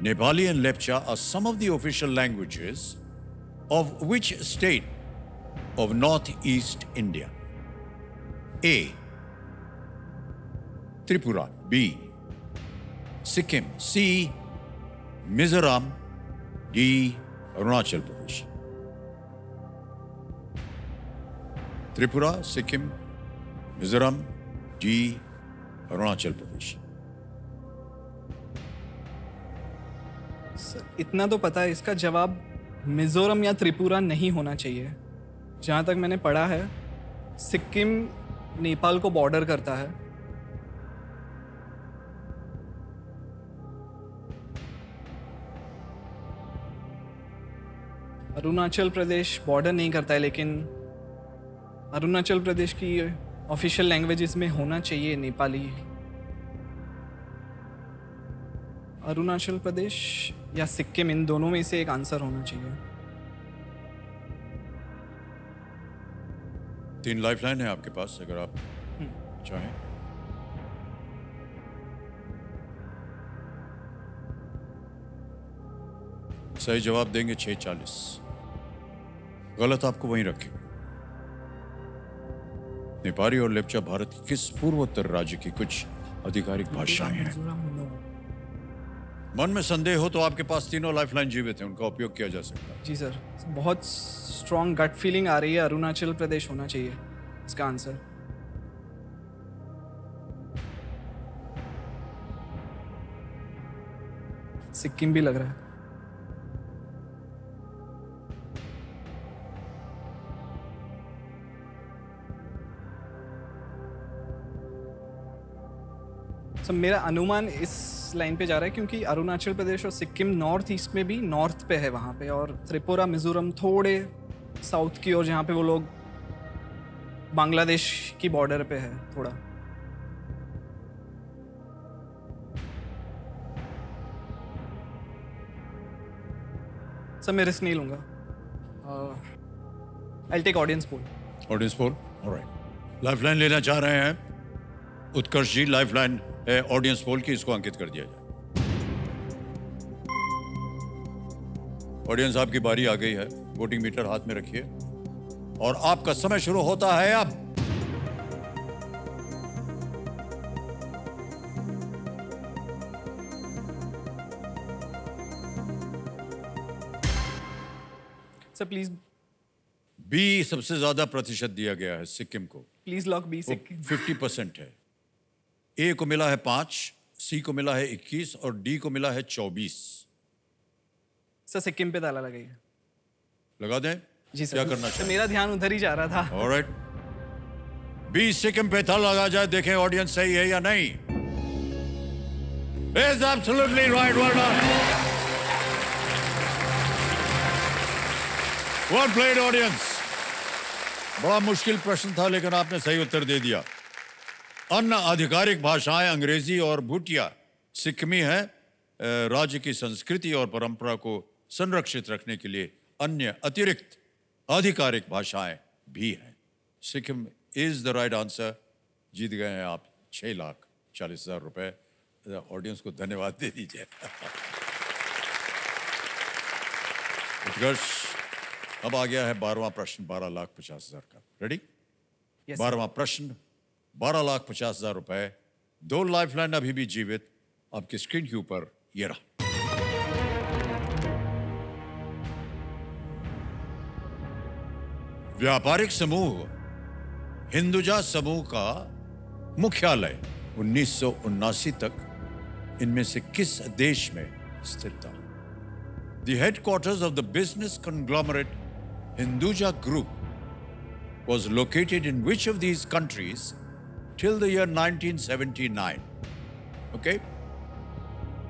Nepali and Lepcha are some of the official languages of which state of northeast India? A. Tripura. B. Sikkim. C. Mizoram. D. Arunachal Pradesh. Tripura, Sikkim, Mizoram. D. Arunachal Pradesh. इतना तो पता है, इसका जवाब मिजोरम या त्रिपुरा नहीं होना चाहिए। जहाँ तक मैंने पढ़ा है, सिक्किम नेपाल को बॉर्डर करता है। अरुणाचल प्रदेश बॉर्डर नहीं करता है, लेकिन अरुणाचल प्रदेश की ऑफिशियल लैंग्वेजेस में होना चाहिए नेपाली। अरुणाचल प्रदेश या सिक्किम, इन दोनों में से एक आंसर होना चाहिए। 3 लाइफलाइन है आपके पास, अगर आप चाहें। सही जवाब देंगे 6,40, गलत आपको वहीं रखें। नेपाली और लेप्चा भारत की किस पूर्वोत्तर राज्य की कुछ आधिकारिक भाषाएं हैं? मन में संदेह हो तो आपके पास तीनों लाइफलाइन जीवित हैं, उनका उपयोग किया जा सकता है। जी सर, बहुत स्ट्रॉन्ग गट फीलिंग आ रही है, अरुणाचल प्रदेश होना चाहिए इसका आंसर। सिक्किम भी लग रहा है। सर मेरा अनुमान इस लाइन पे जा रहा है, क्योंकि अरुणाचल प्रदेश और सिक्किम नॉर्थ ईस्ट में भी नॉर्थ पे है वहाँ पे, और त्रिपुरा मिजोरम थोड़े साउथ की ओर, जहाँ पे वो लोग बांग्लादेश की बॉर्डर पे है थोड़ा। सर मैं रिस्क नहीं लूंगा। I take audience poll. Audience poll, alright. Lifeline लेना चाह रहे हैं उत्कर्ष जी। लाइफलाइन है ऑडियंस पोल की, इसको अंकित कर दिया जाए। ऑडियंस, आपकी बारी आ गई है। वोटिंग मीटर हाथ में रखिए और आपका समय शुरू होता है अब। Sir please. बी सबसे ज्यादा प्रतिशत दिया गया है सिक्किम को। Please lock B Sikkim. 50% है। ए को मिला है 5, सी को मिला है 21 और डी को मिला है 24। सर सिक्किम पे ताला लगाइए। लगा दें? जी सर। क्या करना चाहिए? मेरा ध्यान उधर ही जा रहा था। ऑलराइट, बी सिक्किम पे ताला लगा जाए, देखें ऑडियंस सही है या नहीं। Is absolutely right, well done, well played audience. बड़ा मुश्किल प्रश्न था लेकिन आपने सही उत्तर दे दिया। अन्य आधिकारिक भाषाएं अंग्रेजी और भूटिया सिक्किमी है। राज्य की संस्कृति और परंपरा को संरक्षित रखने के लिए अन्य अतिरिक्त आधिकारिक भाषाएं भी हैं। Sikkim is the right answer. जीत गए हैं आप 6,40,000 रुपए। ऑडियंस को धन्यवाद दे दीजिए। उत्कर्ष, अब आ गया है 12वां प्रश्न 12,50,000 का। रेडी? Yes, 12वां प्रश्न 12,50,000 रुपए। 2 लाइफलाइन अभी भी जीवित, आपकी स्क्रीन के ऊपर ये रहा। व्यापारिक समूह हिंदुजा समूह का मुख्यालय 1979 तक इनमें से किस देश में स्थित था? The headquarters of the business conglomerate Hinduja Group was located in which of these countries till the year 1979? Okay?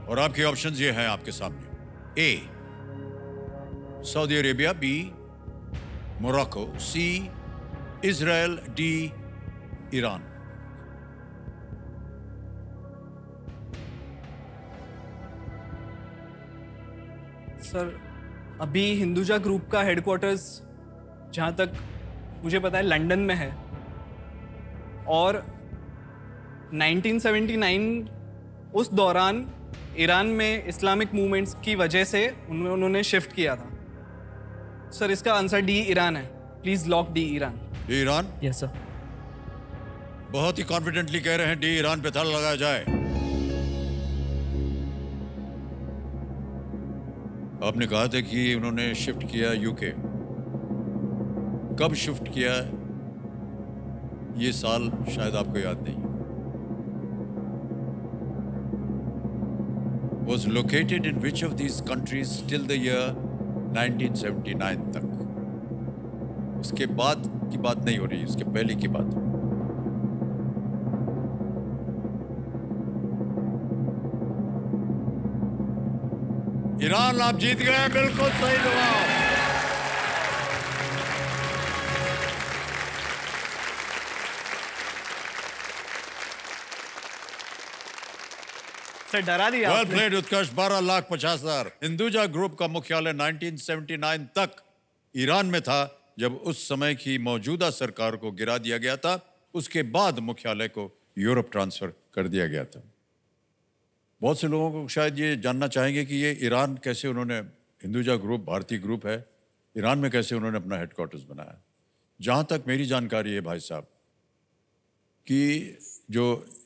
और आपके ऑप्शंस ये हैं आपके सामने। A, Saudi Arabia, B, Morocco, C, Israel, D, Iran. Sir अभी हिंदुजा ग्रुप का headquarters जहाँ तक मुझे पता है लंदन में है, और 1979 उस दौरान ईरान में इस्लामिक मूवमेंट्स की वजह से उन्होंने शिफ्ट किया था। सर इसका आंसर डी ईरान है। Please lock D Iran. D Iran? Yes sir. बहुत ही कॉन्फिडेंटली कह रहे हैं डी ईरान पे ताला लगाया जाए। आपने कहा था कि उन्होंने शिफ्ट किया यूके। कब शिफ्ट किया ये साल शायद आपको याद नहीं। Was located in which of these countries till the year 1979 तक? उसके बाद की बात नहीं हो रही, उसके पहले की बात हो। ईरान आप जीत गए, बिल्कुल सही जवाब। सर डरा दिया वेल आपने। प्लेड उत्कर्ष। 12,50,000। हिंदुजा ग्रुप का मुख्यालय 1979 तक ईरान में था, जब उस समय की मौजूदा सरकार को गिरा दिया गया था। उसके बाद मुख्यालय को यूरोप ट्रांसफर कर दिया गया था। बहुत से लोगों को शायद ये जानना चाहेंगे कि ये ईरान कैसे, उन्होंने हिंदुजा ग्रुप भारतीय ग्रुप है, ईरान में कैसे उन्होंने अपना हेडक्वार्टर्स बनाया। जहाँ तक मेरी जानकारी है भाई साहब, कि जो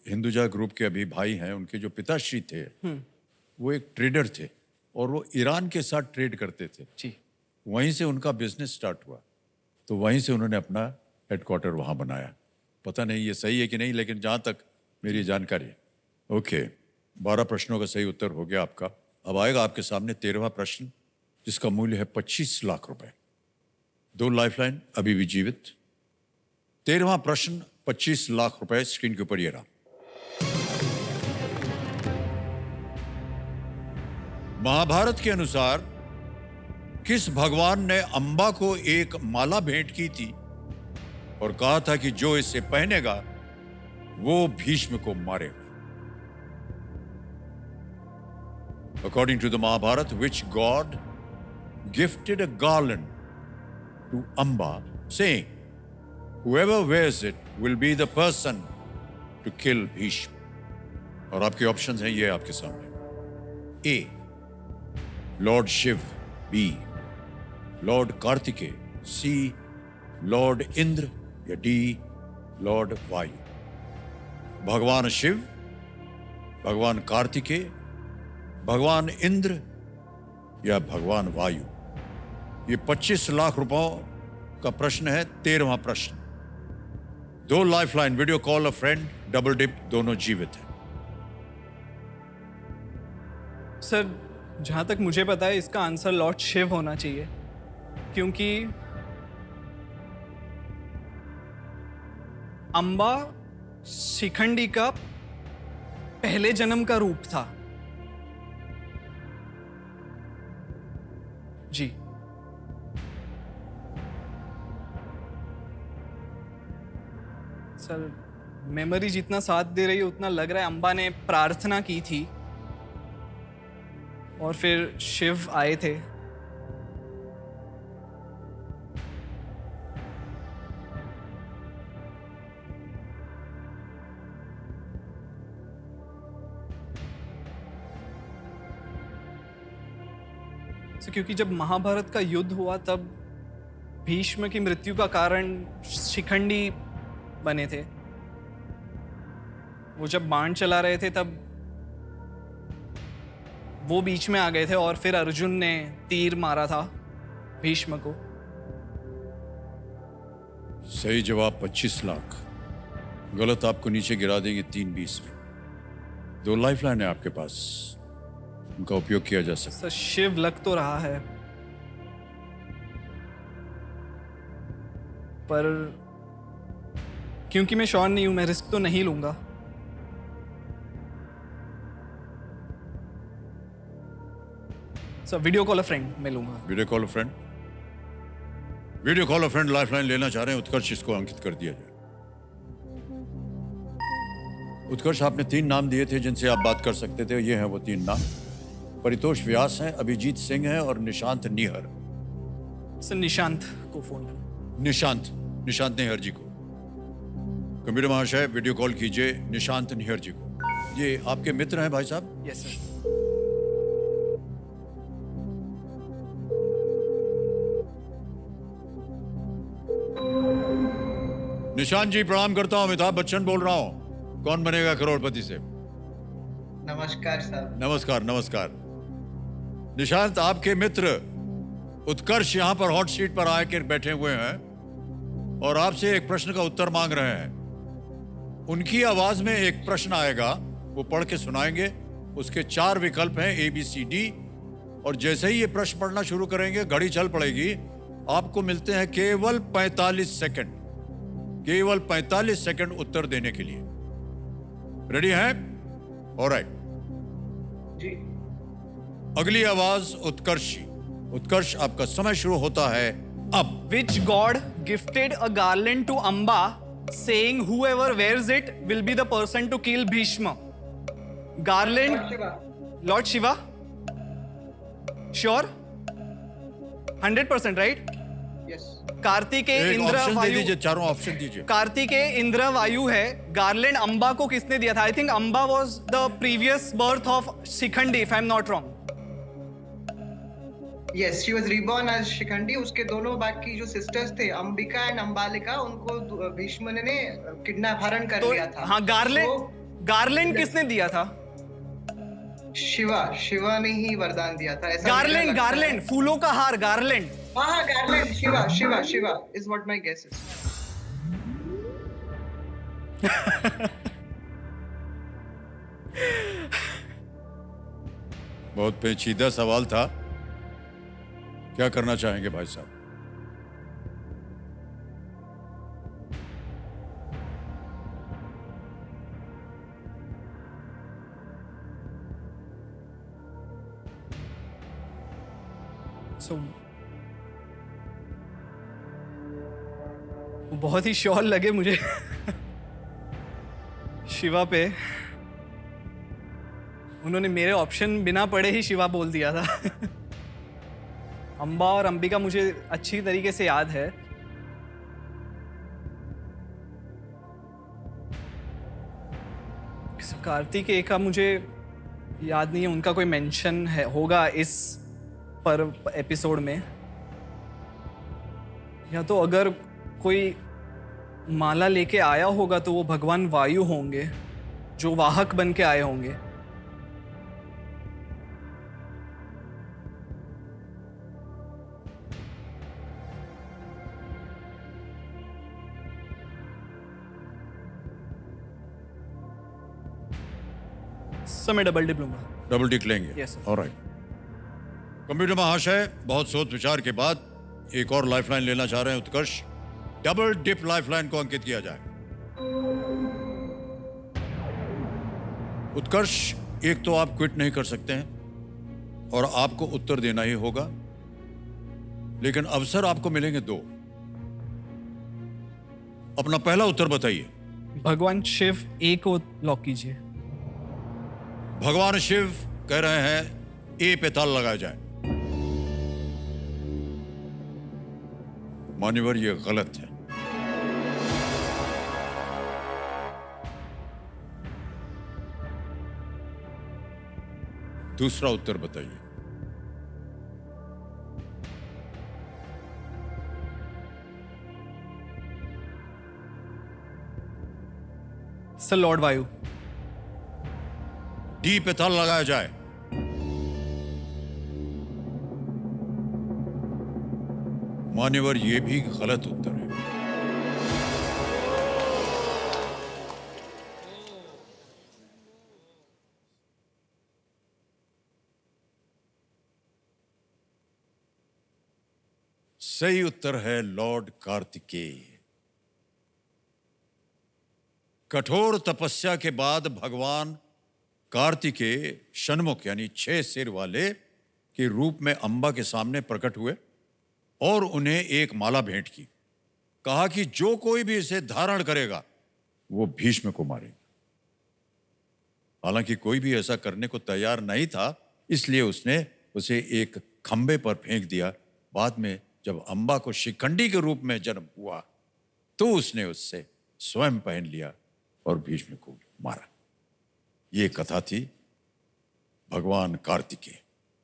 हिंदुजा ग्रुप के अभी भाई हैं, उनके जो पिताश्री थे वो एक ट्रेडर थे और वो ईरान के साथ ट्रेड करते थे जी। वहीं से उनका बिजनेस स्टार्ट हुआ, तो वहीं से उन्होंने अपना हेडक्वार्टर वहाँ बनाया। पता नहीं ये सही है कि नहीं, लेकिन जहाँ तक मेरी जानकारी है। ओके, 12 प्रश्नों का सही उत्तर हो गया आपका। अब आएगा आपके सामने 13वां प्रश्न, जिसका मूल्य है 25 लाख रुपए। 2 लाइफलाइन अभी भी जीवित। 13वां प्रश्न 25 लाख रुपए, स्क्रीन के ऊपर ये रहा। महाभारत के अनुसार किस भगवान ने अंबा को एक माला भेंट की थी और कहा था कि जो इसे पहनेगा वो भीष्म को मारेगा? According to the Mahabharata, which god gifted a garland to Amba, saying, "Whoever wears it will be the person to kill Bhishma"? और आपके ऑप्शंस हैं ये आपके सामने। A, lord Shiva, B, lord Kartikeya, C, lord Indra, या D, लॉर्ड वायु। भगवान शिव, भगवान कार्तिकेय, भगवान इंद्र या भगवान वायु। ये 25 लाख रुपयों का प्रश्न है। 13वां प्रश्न। 2 lifeline, video call a friend, double dip, दोनों जीवित हैं। सर जहाँ तक मुझे पता है इसका आंसर लॉर्ड शिव होना चाहिए, क्योंकि अंबा शिखंडी का पहले जन्म का रूप था। जी। सर मेमोरी जितना साथ दे रही है उतना लग रहा है अंबा ने प्रार्थना की थी और फिर शिव आए थे। क्योंकि जब महाभारत का युद्ध हुआ तब भीष्म की मृत्यु का कारण शिखंडी बने थे। वो जब बाण चला रहे थे तब वो बीच में आ गए थे और फिर अर्जुन ने तीर मारा था भीष्म को। सही जवाब 25 लाख, गलत आपको नीचे गिरा देंगे 320 में। 2 लाइफलाइन है आपके पास, उनका उपयोग किया जा सकता है। सर शिव लग तो रहा है, पर क्योंकि मैं श्योर नहीं हूं, मैं रिस्क तो नहीं लूंगा। Sir video call a friend मैं लूंगा। Video call a friend, video call a friend lifeline लेना चाह रहे हैं उत्कर्ष, इसको अंकित कर दिया जाए। उत्कर्ष, आपने 3 नाम दिए थे जिनसे आप बात कर सकते थे, ये हैं वो 3 नाम। परितोष व्यास हैं, अभिजीत सिंह हैं और निशांत निहर। सर निशांत को फोन निशांत निहर जी को। कंप्यूटर महाशय वीडियो कॉल कीजिए निशांत निहर जी को। ये आपके मित्र हैं भाई साहब? Yes sir. निशांत जी प्रणाम करता हूं, अमिताभ बच्चन बोल रहा हूं, कौन बनेगा करोड़पति से। नमस्कार सर। नमस्कार नमस्कार। निशांत, आपके मित्र उत्कर्ष यहां पर हॉट सीट पर आकर बैठे हुए हैं और आपसे एक प्रश्न का उत्तर मांग रहे हैं। उनकी आवाज में एक प्रश्न आएगा, वो पढ़ के सुनाएंगे। उसके 4 विकल्प हैं ABCD, और जैसे ही ये प्रश्न पढ़ना शुरू करेंगे घड़ी चल पड़ेगी। आपको मिलते हैं केवल 45 सेकंड, केवल 45 सेकंड उत्तर देने के लिए। रेडी हैं? ऑलराइट जी। अगली आवाज उत्कर्ष। उत्कर्ष, आपका समय शुरू होता है अब। Which god gifted a garland to Amba, saying whoever wears it will be the person to kill Bhishma? Garland. Lord Shiva. Sure. 100% right? Yes. Kartikeya, एक इंद्र, ऑप्शन दे वायु। दीजिए, चारों ऑप्शन दीजिए। कार्तिकेय, इंद्र, वायु है। गार्लैंड अंबा को किसने दिया था? I think Amba was the previous birth of Shikhandi, if I am not wrong. Yes, she was reborn as Shikhandi. उसके दोनों बाकी जो सिस्टर्स थे, अंबिका एंड अंबालिका, उनको भीष्म ने किडनैप, हरण कर लिया था। हाँ, गार्लैंड किसने दिया था? शिवा ने ही वरदान दिया था ऐसा। गार्लैंड फूलों का हार, गार्लैंड। हाँ, garland. Shiva is what my guess is. बहुत पेचीदा सवाल था, क्या करना चाहेंगे भाई साहब? बहुत ही श्योर लगे मुझे शिवा पे। उन्होंने मेरे ऑप्शन बिना पढ़े ही शिवा बोल दिया था। अंबा और अंबिका मुझे अच्छी तरीके से याद है। कार्तिकेय का मुझे याद नहीं है, उनका कोई मेंशन है होगा इस पर एपिसोड में, या तो अगर कोई माला लेके आया होगा तो वो भगवान वायु होंगे, जो वाहक बन के आए होंगे। समय डबल टिक लूंगा। डबल टिक लेंगे? Yes sir. ऑलराइट। कंप्यूटर महाशय, बहुत सोच विचार के बाद एक और लाइफलाइन लेना चाह रहे हैं उत्कर्ष। डबल डिप लाइफलाइन को अंकित किया जाए। उत्कर्ष, एक तो आप क्विट नहीं कर सकते हैं और आपको उत्तर देना ही होगा, लेकिन अवसर आपको मिलेंगे 2। अपना पहला उत्तर बताइए। भगवान शिव ए को लॉक कीजिए। भगवान शिव कह रहे हैं ए पे ताला लगाया जाए। मान्यवर, ये गलत है। दूसरा उत्तर बताइए। सर लॉर्ड वायु। डी पे ताला लगाया जाए। मान्यवर, ये भी गलत उत्तर है। सही उत्तर है लॉर्ड कार्तिकेय। कठोर तपस्या के बाद भगवान कार्तिकेय षण्मुख यानी 6 सिर वाले के रूप में अंबा के सामने प्रकट हुए और उन्हें एक माला भेंट की। कहा कि जो कोई भी इसे धारण करेगा वो भीष्म को मारेगा। हालांकि कोई भी ऐसा करने को तैयार नहीं था, इसलिए उसने उसे एक खंबे पर फेंक दिया। बाद में जब अंबा को शिखंडी के रूप में जन्म हुआ तो उसने उससे स्वयं पहन लिया और भीष्म को मारा। ये कथा थी भगवान कार्तिकेय।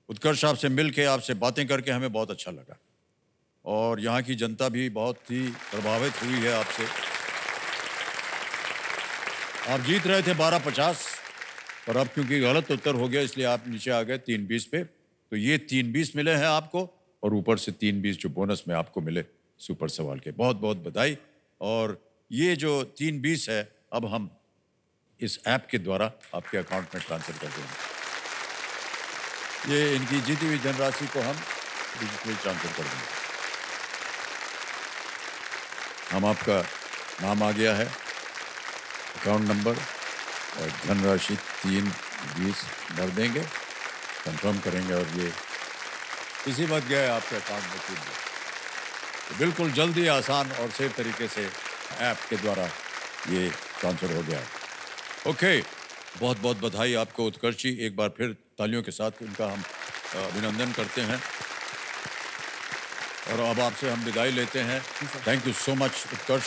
उत्कर्ष, आपसे मिलके, आपसे बातें करके हमें बहुत अच्छा लगा और यहाँ की जनता भी बहुत ही प्रभावित हुई है आपसे। आप जीत रहे थे 1250, पर अब क्योंकि गलत उत्तर हो गया इसलिए आप नीचे आ गए 320 पे। तो ये 320 मिले हैं आपको और ऊपर से 320 जो बोनस में आपको मिले सुपर सवाल के। बहुत बहुत बधाई। और ये जो 320 है अब हम इस ऐप के द्वारा आपके अकाउंट में ट्रांसफर कर देंगे। ये इनकी जीती हुई धनराशि को हम डिजिटली ट्रांसफर कर देंगे। हम आपका नाम आ गया है, अकाउंट नंबर और धनराशि 320 भर देंगे, कंफर्म करेंगे और ये इसी वक्त गए आपके अकाउंट में 320। तो बिल्कुल जल्दी, आसान और सेफ तरीके से ऐप के द्वारा ये ट्रांसफर हो गया है। ओके, बहुत बहुत बधाई आपको उत्कर्ष जी। एक बार फिर तालियों के साथ इनका हम अभिनंदन करते हैं और अब आपसे हम विदाई लेते हैं। थैंक यू सो मच उत्कर्ष।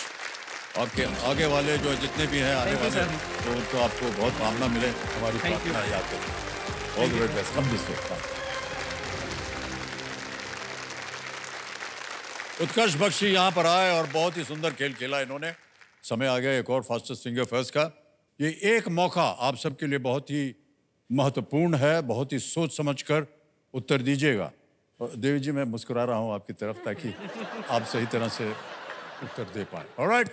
आपके आगे वाले जो जितने भी हैं आने वाले, तो उनको आपको बहुत कामना मिले, हमारी प्रार्थना याद करें। All the very best. Come this way. Utkarsh Bakshi यहाँ पर आए और बहुत ही सुंदर खेल खेला इन्होंने। समय आ गया एक और फास्टेस्ट फिंगर फर्स्ट का। ये एक मौका आप सबके लिए बहुत ही महत्वपूर्ण है, बहुत ही सोच समझकर उत्तर दीजिएगा। और देवी जी, मैं मुस्कुरा रहा हूँ आपकी तरफ ताकि आप सही तरह से उत्तर दे पाए। ऑलराइट,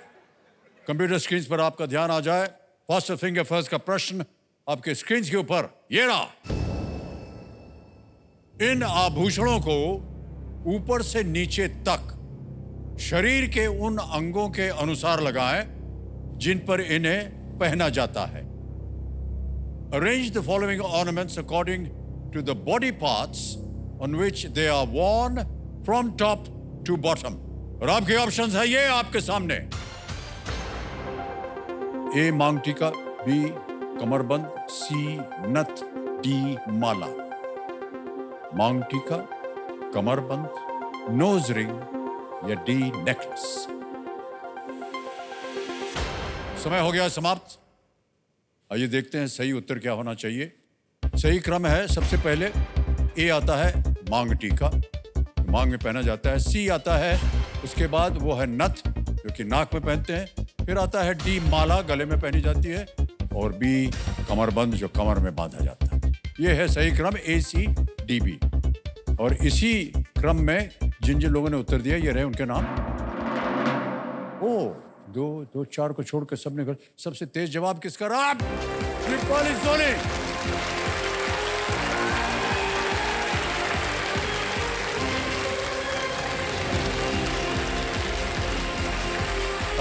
कंप्यूटर स्क्रीन पर आपका ध्यान आ जाए। फास्टेस्ट फिंगर फर्स्ट का प्रश्न आपके स्क्रीन के ऊपर ये रहा। इन आभूषणों को ऊपर से नीचे तक शरीर के उन अंगों के अनुसार लगाएं जिन पर इन्हें पहना जाता है। Arrange the following ornaments according to the body parts on which they are worn from top to bottom. और आपके ऑप्शंस है ये आपके सामने। ए मांग टीका, बी कमरबंद, सी नथ, डी माला। मांग टीका, कमरबंद, नोज रिंग या डी नेकलेस। समय हो गया समाप्त। आइए देखते हैं सही उत्तर क्या होना चाहिए। सही क्रम है, सबसे पहले ए आता है मांग टीका, मांग में पहना जाता है। सी आता है, उसके बाद वो है नथ जो कि नाक में पहनते हैं। फिर आता है डी माला, गले में पहनी जाती है। और बी कमरबंद जो कमर में बांधा जाता है। ये है सही क्रम, ए सी डी बी। और इसी क्रम में जिन जिन लोगों ने उत्तर दिया ये रहे उनके नाम। ओ, दो चार को छोड़कर सबने सबसे तेज जवाब किसका रहा? सोनी।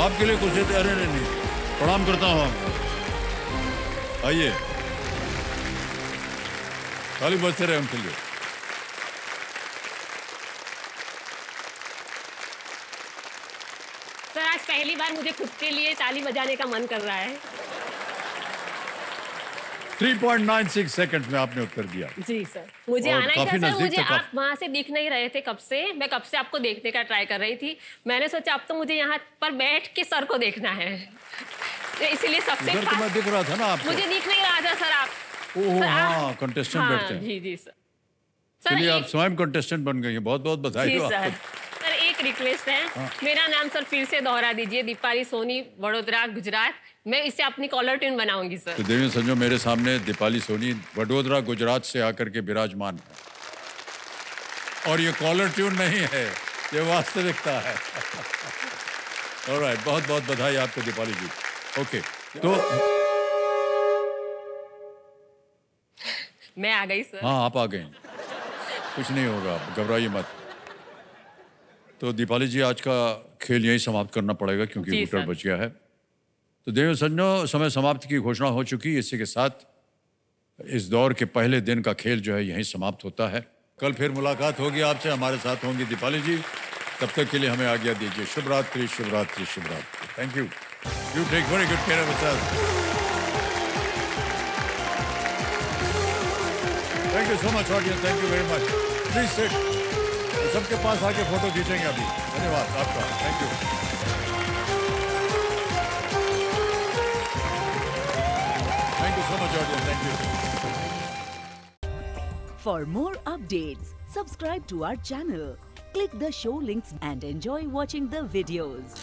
आपके लिए कुछ अरे नहीं, प्रणाम करता हूं आपको। आइए, ताली बजते रहे उनके लिए। सर, आज पहली बार मुझे खुद के लिए ताली बजाने का मन कर रहा है। 3.96 सेकंड में आपने उत्तर दिया। जी सर, मुझे आना ही था सर। मुझे आप वहाँ से दिख नहीं रहे थे कब से। मैं कब से आपको देखने का ट्राई कर रही थी। मैंने सोचा अब तो मुझे यहाँ पर बैठ के सर को देखना है, इसीलिए सबसे तो मैं दिख रहा था ना आपको। मुझे दिख नहीं रहा था सर। आप हाँ, कंटेस्टेंट बैठते हैं। जी जी सर। चलिए, आप स्वयं कंटेस्टेंट बन गई हैं। बहुत बहुत बधाई हो आपको। सर, एक एक रिक्वेस्ट है, मेरा नाम सर फिर से दोहरा दीजिए, दीपाली सोनी, वडोदरा, गुजरात। मैं इसे अपनी कॉलर ट्यून बनाऊंगी सर। तो देवी संजो, मेरे सामने दीपाली सोनी वडोदरा गुजरात से आकर के विराजमान है और ये कॉलर ट्यून नहीं है, ये वास्तविकता है। ऑलराइट, बहुत बहुत बधाई आपको दीपाली जी। ओके, तो मैं आ गई सर। हाँ, आप आ गए, कुछ नहीं होगा, घबराइए मत। तो दीपाली जी, आज का खेल यहीं समाप्त करना पड़ेगा क्योंकि विकेट बच गया है। तो देवी संजो, समय समाप्ति की घोषणा हो चुकी है। इसी के साथ इस दौर के पहले दिन का खेल जो है यहीं समाप्त होता है। कल फिर मुलाकात होगी आपसे, हमारे साथ होंगी दीपाली जी। तब तक के लिए हमें आज्ञा दीजिए। शुभ रात्रि, शुभ रात्रि, शुभ रात्रि। Thank you. You take very good care of yourself. Thank you so much audience, thank you very much. Please sit. सबके पास आके फोटो खींचेंगे अभी। धन्यवाद आपका, thank you. Thank you so much audience, thank you. For more updates, subscribe to our channel, click the show links and enjoy watching the videos.